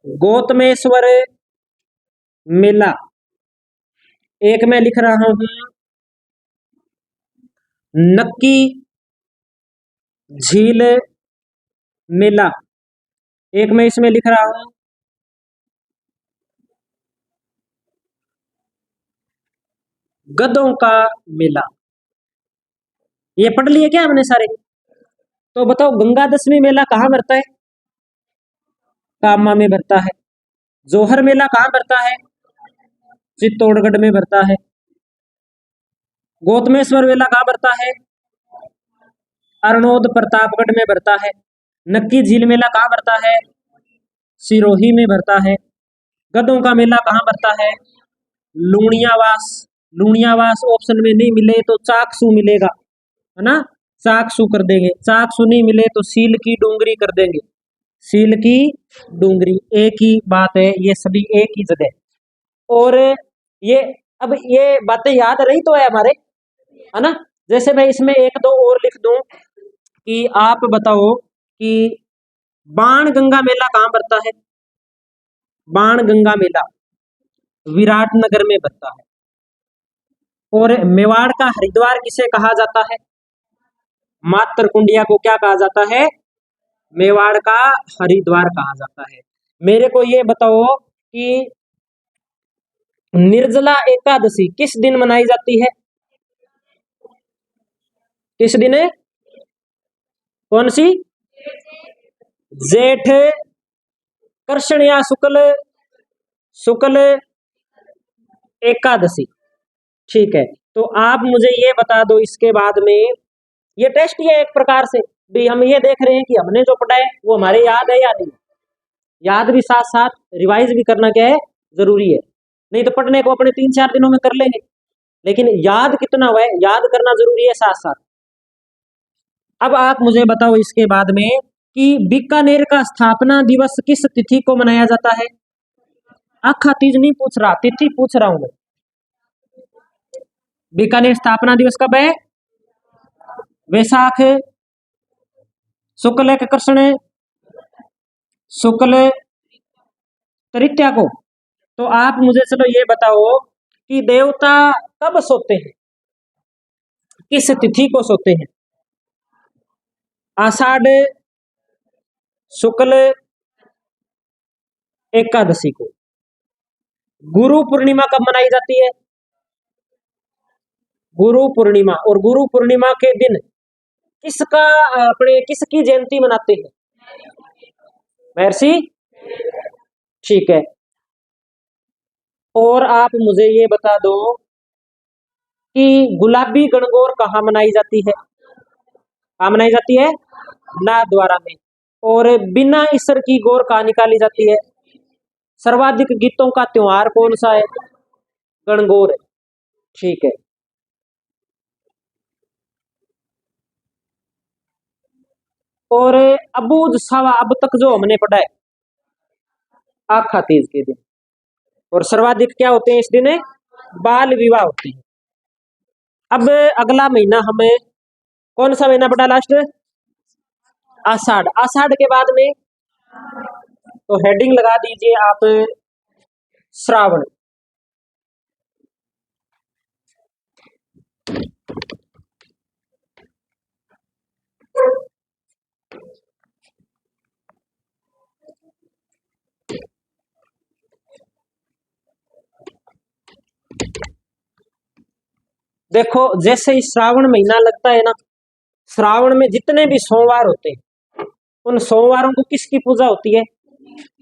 गौतमेश्वर मेला, एक मैं लिख रहा हूं नक्की झील मेला, एक मैं इसमें लिख रहा हूं गधों का मेला। ये पढ़ लिए क्या हमने सारे। तो बताओ गंगा दशमी मेला कहाँ भरता है, कामा में भरता है। जोहर मेला कहाँ भरता है, चित्तौड़गढ़ में भरता है। गौतमेश्वर मेला कहाँ भरता है, अरनोद प्रतापगढ़ में भरता है। नक्की झील मेला कहाँ भरता है, सिरोही में भरता है। गधों का मेला कहाँ भरता है, लूणियावास। लूणियावास ऑप्शन में नहीं मिले तो चाकसू मिलेगा, है ना, चाकसू कर देंगे। चाकसू नहीं मिले तो सील की डूंगरी कर देंगे, सील की डूंगरी, एक ही बात है, ये सभी एक ही जगह। और ये, अब ये बातें याद रही तो है हमारे, है ना। जैसे मैं इसमें एक दो और लिख दूं कि आप बताओ कि बाण गंगा मेला कहाँ भरता है, बाण गंगा मेला विराटनगर में भरता है। और मेवाड़ का हरिद्वार किसे कहा जाता है, मातर कुंडिया को क्या कहा जाता है, मेवाड़ का हरिद्वार कहा जाता है। मेरे को ये बताओ कि निर्जला एकादशी किस दिन मनाई जाती है, किस दिन है, कौन सी, जेठ कृष्ण या शुक्ल, शुक्ल एकादशी। ठीक है, तो आप मुझे ये बता दो इसके बाद में ये टेस्ट ही है एक प्रकार से भी। हम ये देख रहे हैं कि हमने जो पढ़ा है वो हमारे याद है या नहीं। याद भी साथ साथ रिवाइज भी करना क्या है, जरूरी है। नहीं तो पढ़ने को अपने 3-4 दिनों में कर लेंगे, लेकिन याद कितना हुआ है, याद करना जरूरी है साथ साथ। अब आप मुझे बताओ इसके बाद में कि बीकानेर का स्थापना दिवस किस तिथि को मनाया जाता है। आखा तीज नहीं पूछ रहा, तिथि पूछ रहा हूं मैं। बीकानेर स्थापना दिवस कब है? वैशाख शुक्ल के कृष्ण शुक्ल तृतीया को। तो आप मुझे चलो ये बताओ कि देवता कब सोते हैं, किस तिथि को सोते हैं? आषाढ़ शुक्ल एकादशी को। गुरु पूर्णिमा कब मनाई जाती है? गुरु पूर्णिमा। और गुरु पूर्णिमा के दिन किसका अपने किसकी जयंती मनाते हैं? महर्षि, ठीक है। और आप मुझे ये बता दो कि गुलाबी गणगौर कहाँ मनाई जाती है? कहाँ मनाई जाती है? नाथद्वारा में। और बिना ईश्वर की गौर कहाँ निकाली जाती है? सर्वाधिक गीतों का त्योहार कौन सा है? गणगौर है, ठीक है। और अबूझ सवा अब तक जो हमने पढ़ा है आखा तीज के दिन, और सर्वाधिक क्या होते हैं इस दिन? बाल विवाह होते हैं। अब अगला महीना हमें कौन सा महीना पड़ा लास्ट? आषाढ़। आषाढ़ के बाद में तो हेडिंग लगा दीजिए आप श्रावण। देखो जैसे ही श्रावण महीना लगता है ना, श्रावण में जितने भी सोमवार होते हैं उन सोमवारों को किसकी पूजा होती है?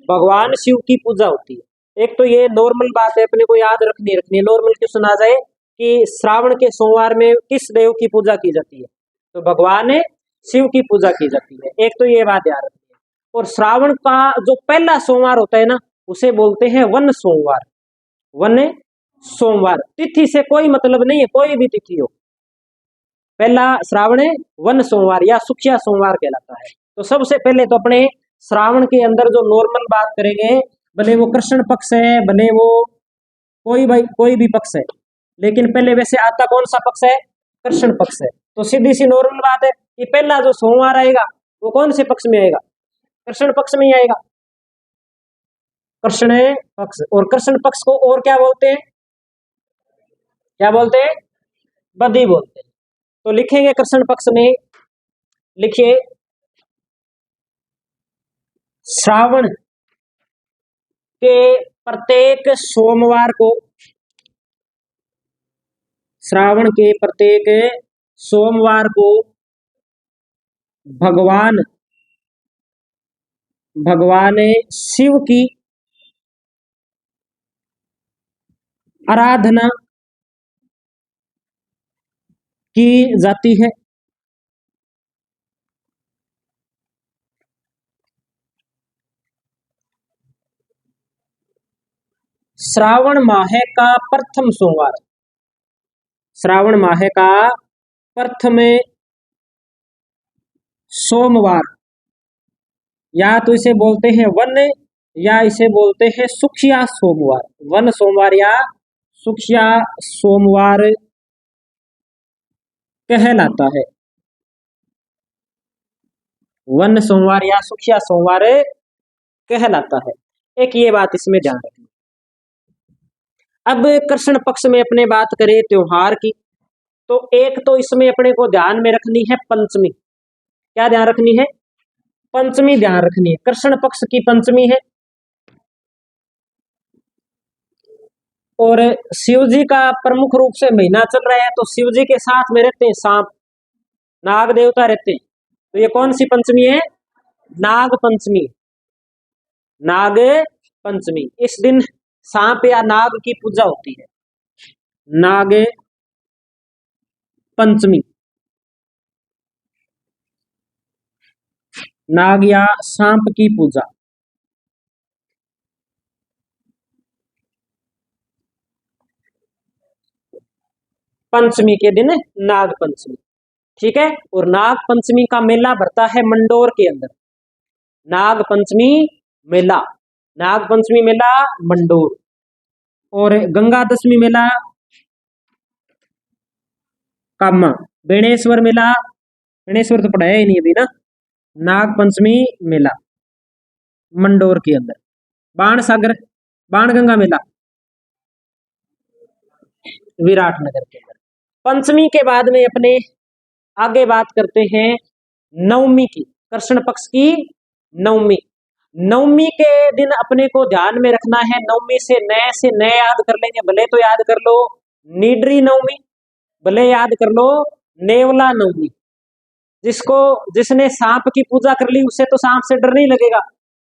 भगवान शिव की पूजा होती है। एक तो ये नॉर्मल बात है, अपने को याद रखनी है। नॉर्मल क्वेश्चन आ जाए कि श्रावण के सोमवार में किस देव की पूजा की जाती है, तो भगवान शिव की पूजा की जाती है। एक तो ये बात याद रखनी है। और श्रावण का जो पहला सोमवार होता है ना, उसे बोलते हैं वन सोमवार। वन सोमवार। तिथि से कोई मतलब नहीं है, कोई भी तिथि हो, पहला श्रावण वन सोमवार या सुखिया सोमवार कहलाता है। तो सबसे पहले तो अपने श्रावण के अंदर जो नॉर्मल बात करेंगे, भले वो कृष्ण पक्ष है, भले वो कोई भी पक्ष है, लेकिन पहले वैसे आता कौन सा पक्ष है? कृष्ण पक्ष है। तो सीधी सी नॉर्मल बात है कि पहला जो सोमवार आएगा वो कौन से पक्ष में आएगा? कृष्ण पक्ष में ही आएगा। कृष्ण पक्ष। और कृष्ण पक्ष को और क्या बोलते हैं? क्या बोलते हैं? बदी बोलते हैं। तो लिखेंगे कृष्ण पक्ष में, लिखिए श्रावण के प्रत्येक सोमवार को, श्रावण के प्रत्येक सोमवार को भगवान शिव की आराधना की जाती है। श्रावण माह का प्रथम सोमवार, श्रावण माह का प्रथम सोमवार, या तो इसे बोलते हैं वन, या इसे बोलते हैं सुखिया सोमवार। वन सोमवार या सुखिया सोमवार कहलाता है। वन सोमवार या सुखिया सोमवार कहलाता है। एक ये बात इसमें ध्यान रखना। अब कृष्ण पक्ष में अपने बात करें त्योहार की, तो एक तो इसमें अपने को ध्यान में रखनी है पंचमी। क्या ध्यान रखनी है? पंचमी ध्यान रखनी है। कृष्ण पक्ष की पंचमी है। और शिव जी का प्रमुख रूप से महीना चल रहा है, तो शिव जी के साथ में रहते हैं सांप, नाग देवता रहते हैं। तो ये कौन सी पंचमी है? नाग पंचमी। नाग पंचमी, इस दिन सांप या नाग की पूजा होती है। नाग पंचमी। नाग या सांप की पूजा। पंचमी के दिन नाग पंचमी। ठीक है। और नाग पंचमी का मेला भरता है मंडोर के अंदर। नाग पंचमी मेला, नाग पंचमी मेला मंडोर। और गंगा दशमी मेला कामा। बेणेश्वर मेला, बेणेश्वर तो पढ़ाया ही नहीं अभी ना। नाग पंचमी मेला मंडोर के अंदर। बाण सागर, बाण गंगा मेला विराटनगर के अंदर। पंचमी के बाद में अपने आगे बात करते हैं नवमी की, कृष्ण पक्ष की नवमी। नवमी के दिन अपने को ध्यान में रखना है, नवमी से नए याद कर लेंगे, भले तो याद कर लो नीडरी नवमी, भले याद कर लो नेवला नवमी। जिसको जिसने सांप की पूजा कर ली उसे तो सांप से डर नहीं लगेगा,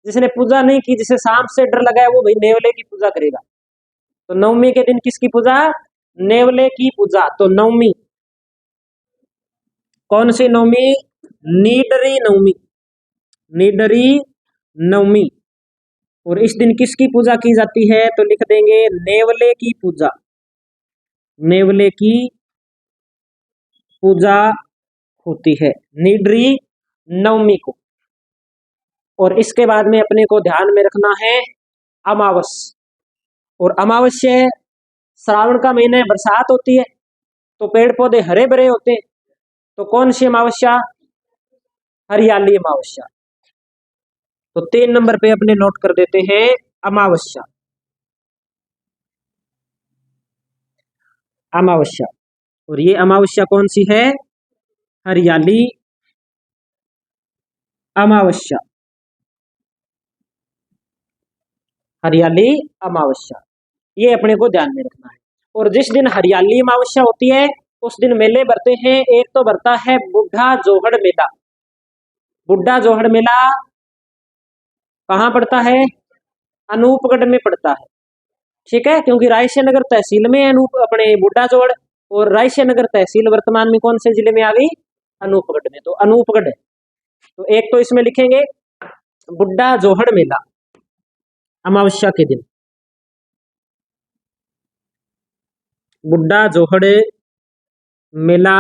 जिसने पूजा नहीं की, जिसे सांप से डर लगा है वो भाई नेवले की पूजा करेगा। तो नवमी के दिन किसकी पूजा? नेवले की पूजा। तो नवमी कौन सी नवमी? नीडरी नवमी, नीडरी नवमी। और इस दिन किसकी पूजा की जाती है? तो लिख देंगे नेवले की पूजा, नेवले की पूजा होती है नीडरी नवमी को। और इसके बाद में अपने को ध्यान में रखना है अमावस। और अमावस्या श्रावण का महीना है, बरसात होती है तो पेड़ पौधे हरे भरे होते हैं। तो कौन सी अमावस्या? हरियाली अमावस्या। तो 3 नंबर पे अपने नोट कर देते हैं अमावस्या, अमावस्या। और ये अमावस्या कौन सी है? हरियाली अमावस्या, हरियाली अमावस्या। ये अपने को ध्यान में रखना है। और जिस दिन हरियाली अमावस्या होती है उस दिन मेले भरते हैं। एक तो भरता है बुढ़ा जोहड़ मेला। बुढ़ा जोहड़ मेला कहाँ पड़ता है? अनूपगढ़ में पड़ता है। ठीक है, क्योंकि रायसेन नगर तहसील में अनूप अपने बुढ़ा जोड़, और रायसेन नगर तहसील वर्तमान में कौन से जिले में आ गई? अनूपगढ़ में। तो अनूपगढ़ है। तो एक तो इसमें लिखेंगे बुढ़ा जोहड़ मेला अमावस्या के दिन, बुढ़ा जोहड़ मेला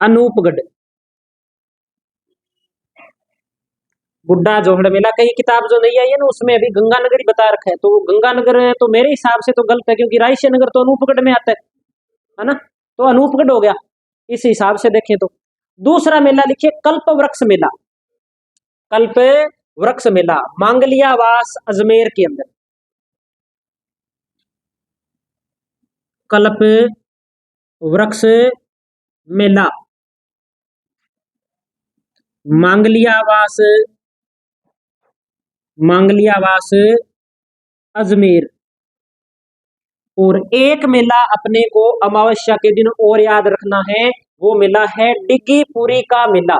अनूपगढ़, बुढ़ा जोहड़ मेला। कई किताब जो नहीं आई है ना उसमें अभी गंगानगर ही बता रखा है, तो वो गंगानगर है तो मेरे हिसाब से तो गलत है, क्योंकि रायसेन नगर तो अनूपगढ़ में आता है ना। तो अनूपगढ़ हो गया इस हिसाब से देखें तो। दूसरा मेला लिखिए कल्प वृक्ष मेला, कल्प वृक्ष मेला मांगलियावास अजमेर के अंदर। कल्प वृक्ष मेला मांगलियावास, मांगलियावास अजमेर। और एक मेला अपने को अमावस्या के दिन और याद रखना है, वो मेला है डिग्गीपुरी का मेला,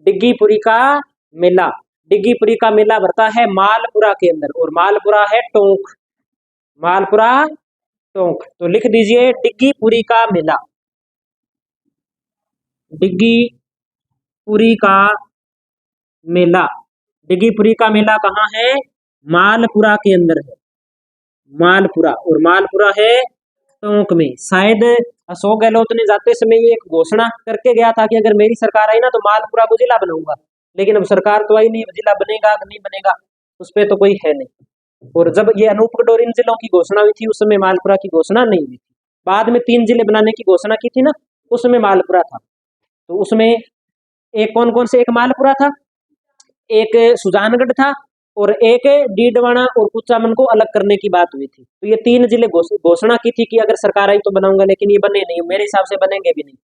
डिग्गीपुरी का मेला। डिग्गीपुरी का मेला भरता है मालपुरा के अंदर, और मालपुरा है टोंक, मालपुरा टोंक। तो लिख दीजिए डिग्गीपुरी का मेला, डिग्गीपुरी का मेला। डिग्गीपुरी का मेला कहाँ है? मालपुरा के अंदर है, मालपुरा। और मालपुरा है टोंक में। शायद अशोक गहलोत ने जाते समय ये एक घोषणा करके गया था कि अगर मेरी सरकार आई ना तो मालपुरा को जिला बनाऊंगा, लेकिन अब सरकार तो आई नहीं, जिला बनेगा कि नहीं बनेगा उस पर तो कोई है नहीं। और जब ये अनूपगढ़ और इन जिलों की घोषणा हुई थी उस समय मालपुरा की घोषणा नहीं हुई थी। बाद में 3 जिले बनाने की घोषणा की थी ना, उसमें मालपुरा था। तो उसमें एक कौन कौन से? एक मालपुरा था, एक सुजानगढ़ था, और एक डीडवाना और कुचामन को अलग करने की बात हुई थी। तो ये 3 जिले घोषणा की थी कि अगर सरकार आई तो बनाऊंगा, लेकिन ये बने नहीं, मेरे हिसाब से बनेंगे भी नहीं।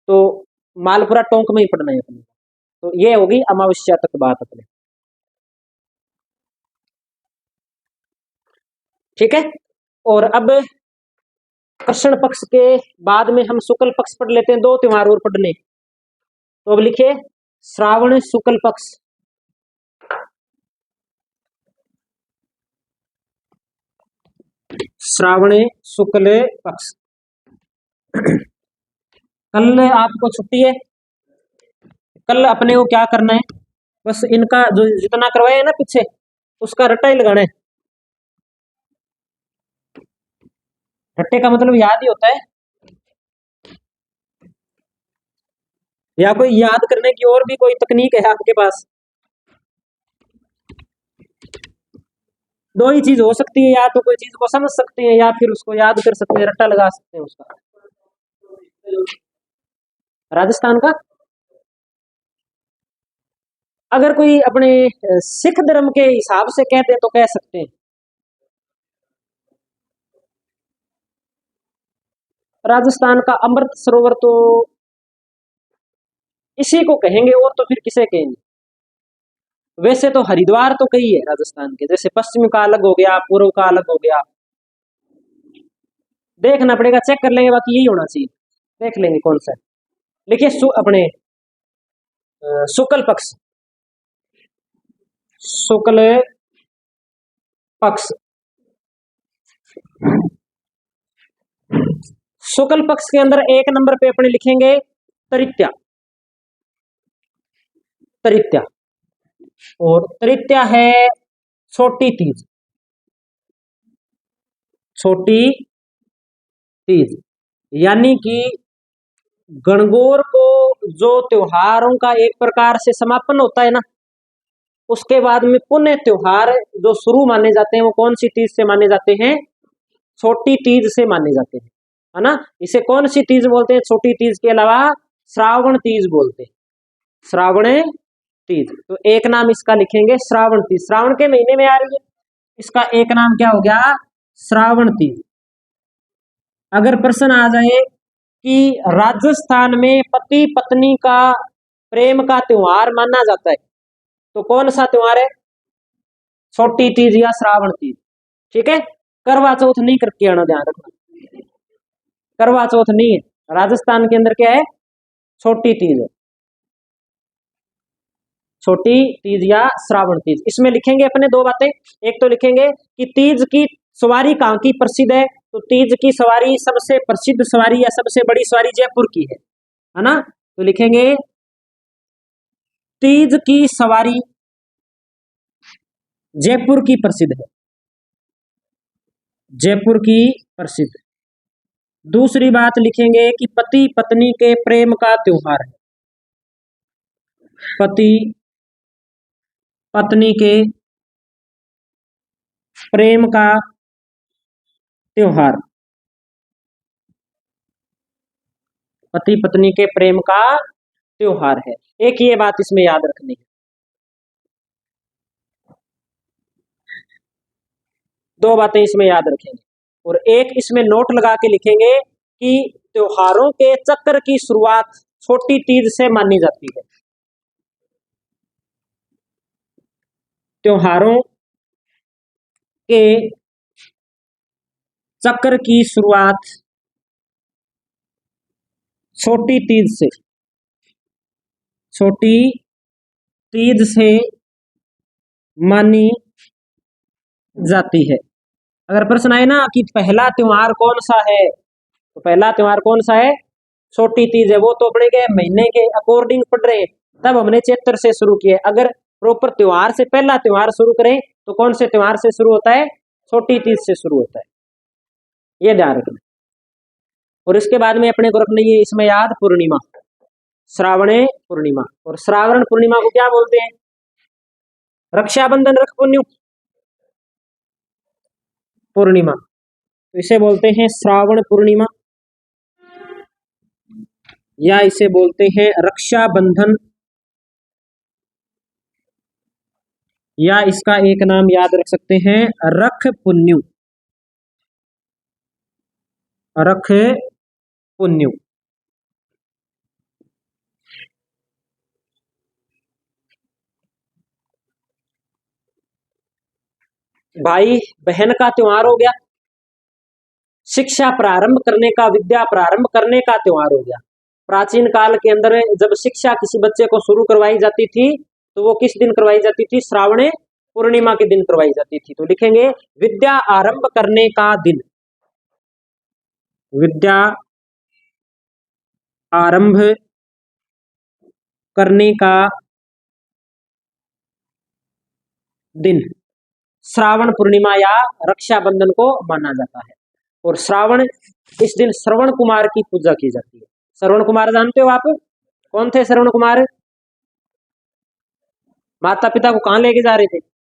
तो मालपुरा टोंक में ही पड़ना है अपने। तो ये होगी अमावस्या तक बात अपने। ठीक है। और अब कृष्ण पक्ष के बाद में हम शुक्ल पक्ष पढ़ लेते हैं, 2 त्योहार और पढ़ने। तो अब लिखिए श्रावण शुक्ल पक्ष, श्रावण शुक्ल पक्ष। कल आपको छुट्टी है, कल अपने को क्या करना है, बस इनका जो जितना करवाया है ना पीछे, उसका रट्टा ही लगाना है। रट्टे का मतलब याद ही होता है, या कोई याद करने की और भी कोई तकनीक है आपके पास? दो ही चीज हो सकती है, या तो कोई चीज को समझ सकते हैं या फिर उसको याद कर सकते हैं, रट्टा लगा सकते हैं उसका। राजस्थान का अगर कोई अपने सिख धर्म के हिसाब से कहते तो कह सकते हैं। राजस्थान का अमृत सरोवर तो इसी को कहेंगे, और तो फिर किसे कहेंगे? वैसे तो हरिद्वार तो कई है राजस्थान के, जैसे पश्चिम का अलग हो गया, पूर्व का अलग हो गया, देखना पड़ेगा, चेक कर लेंगे, बाकी यही होना चाहिए, देख लेंगे कौन सा है। लिखिए अपने शुक्ल पक्ष, शुक्ल पक्ष, शुक्ल पक्ष के अंदर एक नंबर पे अपने लिखेंगे तृतीया, तृतीया, और तृतीया है छोटी तीज, छोटी तीज, यानी कि गणगौर को जो त्योहारों का एक प्रकार से समापन होता है ना, उसके बाद में पुण्य त्योहार जो शुरू माने जाते हैं वो कौन सी तीज से माने जाते हैं? छोटी तीज से माने जाते हैं, है ना। इसे कौन सी तीज बोलते हैं? छोटी तीज के अलावा श्रावण तीज बोलते हैं, श्रावण तीज। तो एक नाम इसका लिखेंगे श्रावण तीज, श्रावण के महीने में आ रही है, इसका एक नाम क्या हो गया? श्रावण तीज। अगर प्रश्न आ जाए कि राजस्थान में पति पत्नी का प्रेम का त्योहार माना जाता है, तो कौन सा त्योहार है? छोटी तीज या श्रावण तीज। ठीक है, करवा चौथ नहीं करके आना, ध्यान रखना, करवा चौथ नहीं है राजस्थान के अंदर, क्या है? छोटी तीज है, छोटी तीज या श्रावण तीज। इसमें लिखेंगे अपने दो बातें, एक तो लिखेंगे कि तीज की सवारी कहाँ की प्रसिद्ध है, तो तीज की सवारी सबसे प्रसिद्ध सवारी या सबसे बड़ी सवारी जयपुर की है ना। तो लिखेंगे तीज की सवारी जयपुर की प्रसिद्ध है, जयपुर की प्रसिद्ध। दूसरी बात लिखेंगे कि पति पत्नी के प्रेम का त्योहार है, पति पत्नी के प्रेम का त्योहार, पति पत्नी के प्रेम का त्योहार है। एक ये बात इसमें याद रखनी है, दो बातें इसमें याद रखेंगे, और एक इसमें नोट लगा के लिखेंगे कि त्योहारों के चक्र की शुरुआत छोटी तीज से मानी जाती है, त्योहारों के चक्र की शुरुआत छोटी तीज से, छोटी तीज से मानी जाती है। अगर प्रश्न आए ना कि पहला त्योहार कौन सा है, तो पहला त्योहार कौन सा है? छोटी तीज है। वो तो अपने के महीने के अकॉर्डिंग पढ़ रहे हैं, तब हमने चैत्र से शुरू किया। अगर प्रॉपर त्योहार से पहला त्योहार शुरू करें तो कौन से त्योहार से शुरू होता है? छोटी तीज से शुरू होता है, ये ध्यान रखना। और इसके बाद में अपने को रखना ये इसमें याद, पूर्णिमा, श्रावणे पूर्णिमा। और श्रावण पूर्णिमा को क्या बोलते हैं? रक्षाबंधन, रख पुण्य पूर्णिमा, तो इसे बोलते हैं श्रावण पूर्णिमा, या इसे बोलते हैं रक्षाबंधन, या इसका एक नाम याद रख सकते हैं रख पुण्य, रख पुण्य। भाई बहन का त्योहार हो गया, शिक्षा प्रारंभ करने का, विद्या प्रारंभ करने का त्योहार हो गया। प्राचीन काल के अंदर जब शिक्षा किसी बच्चे को शुरू करवाई जाती थी तो वो किस दिन करवाई जाती थी? श्रावण पूर्णिमा के दिन करवाई जाती थी। तो लिखेंगे विद्या आरंभ करने का दिन, विद्या आरंभ करने का दिन श्रावण पूर्णिमा या रक्षाबंधन को माना जाता है। और श्रावण, इस दिन श्रवण कुमार की पूजा की जाती है। श्रवण कुमार जानते हो आप? कौन थे श्रवण कुमार? माता पिता को कहां लेके जा रहे थे?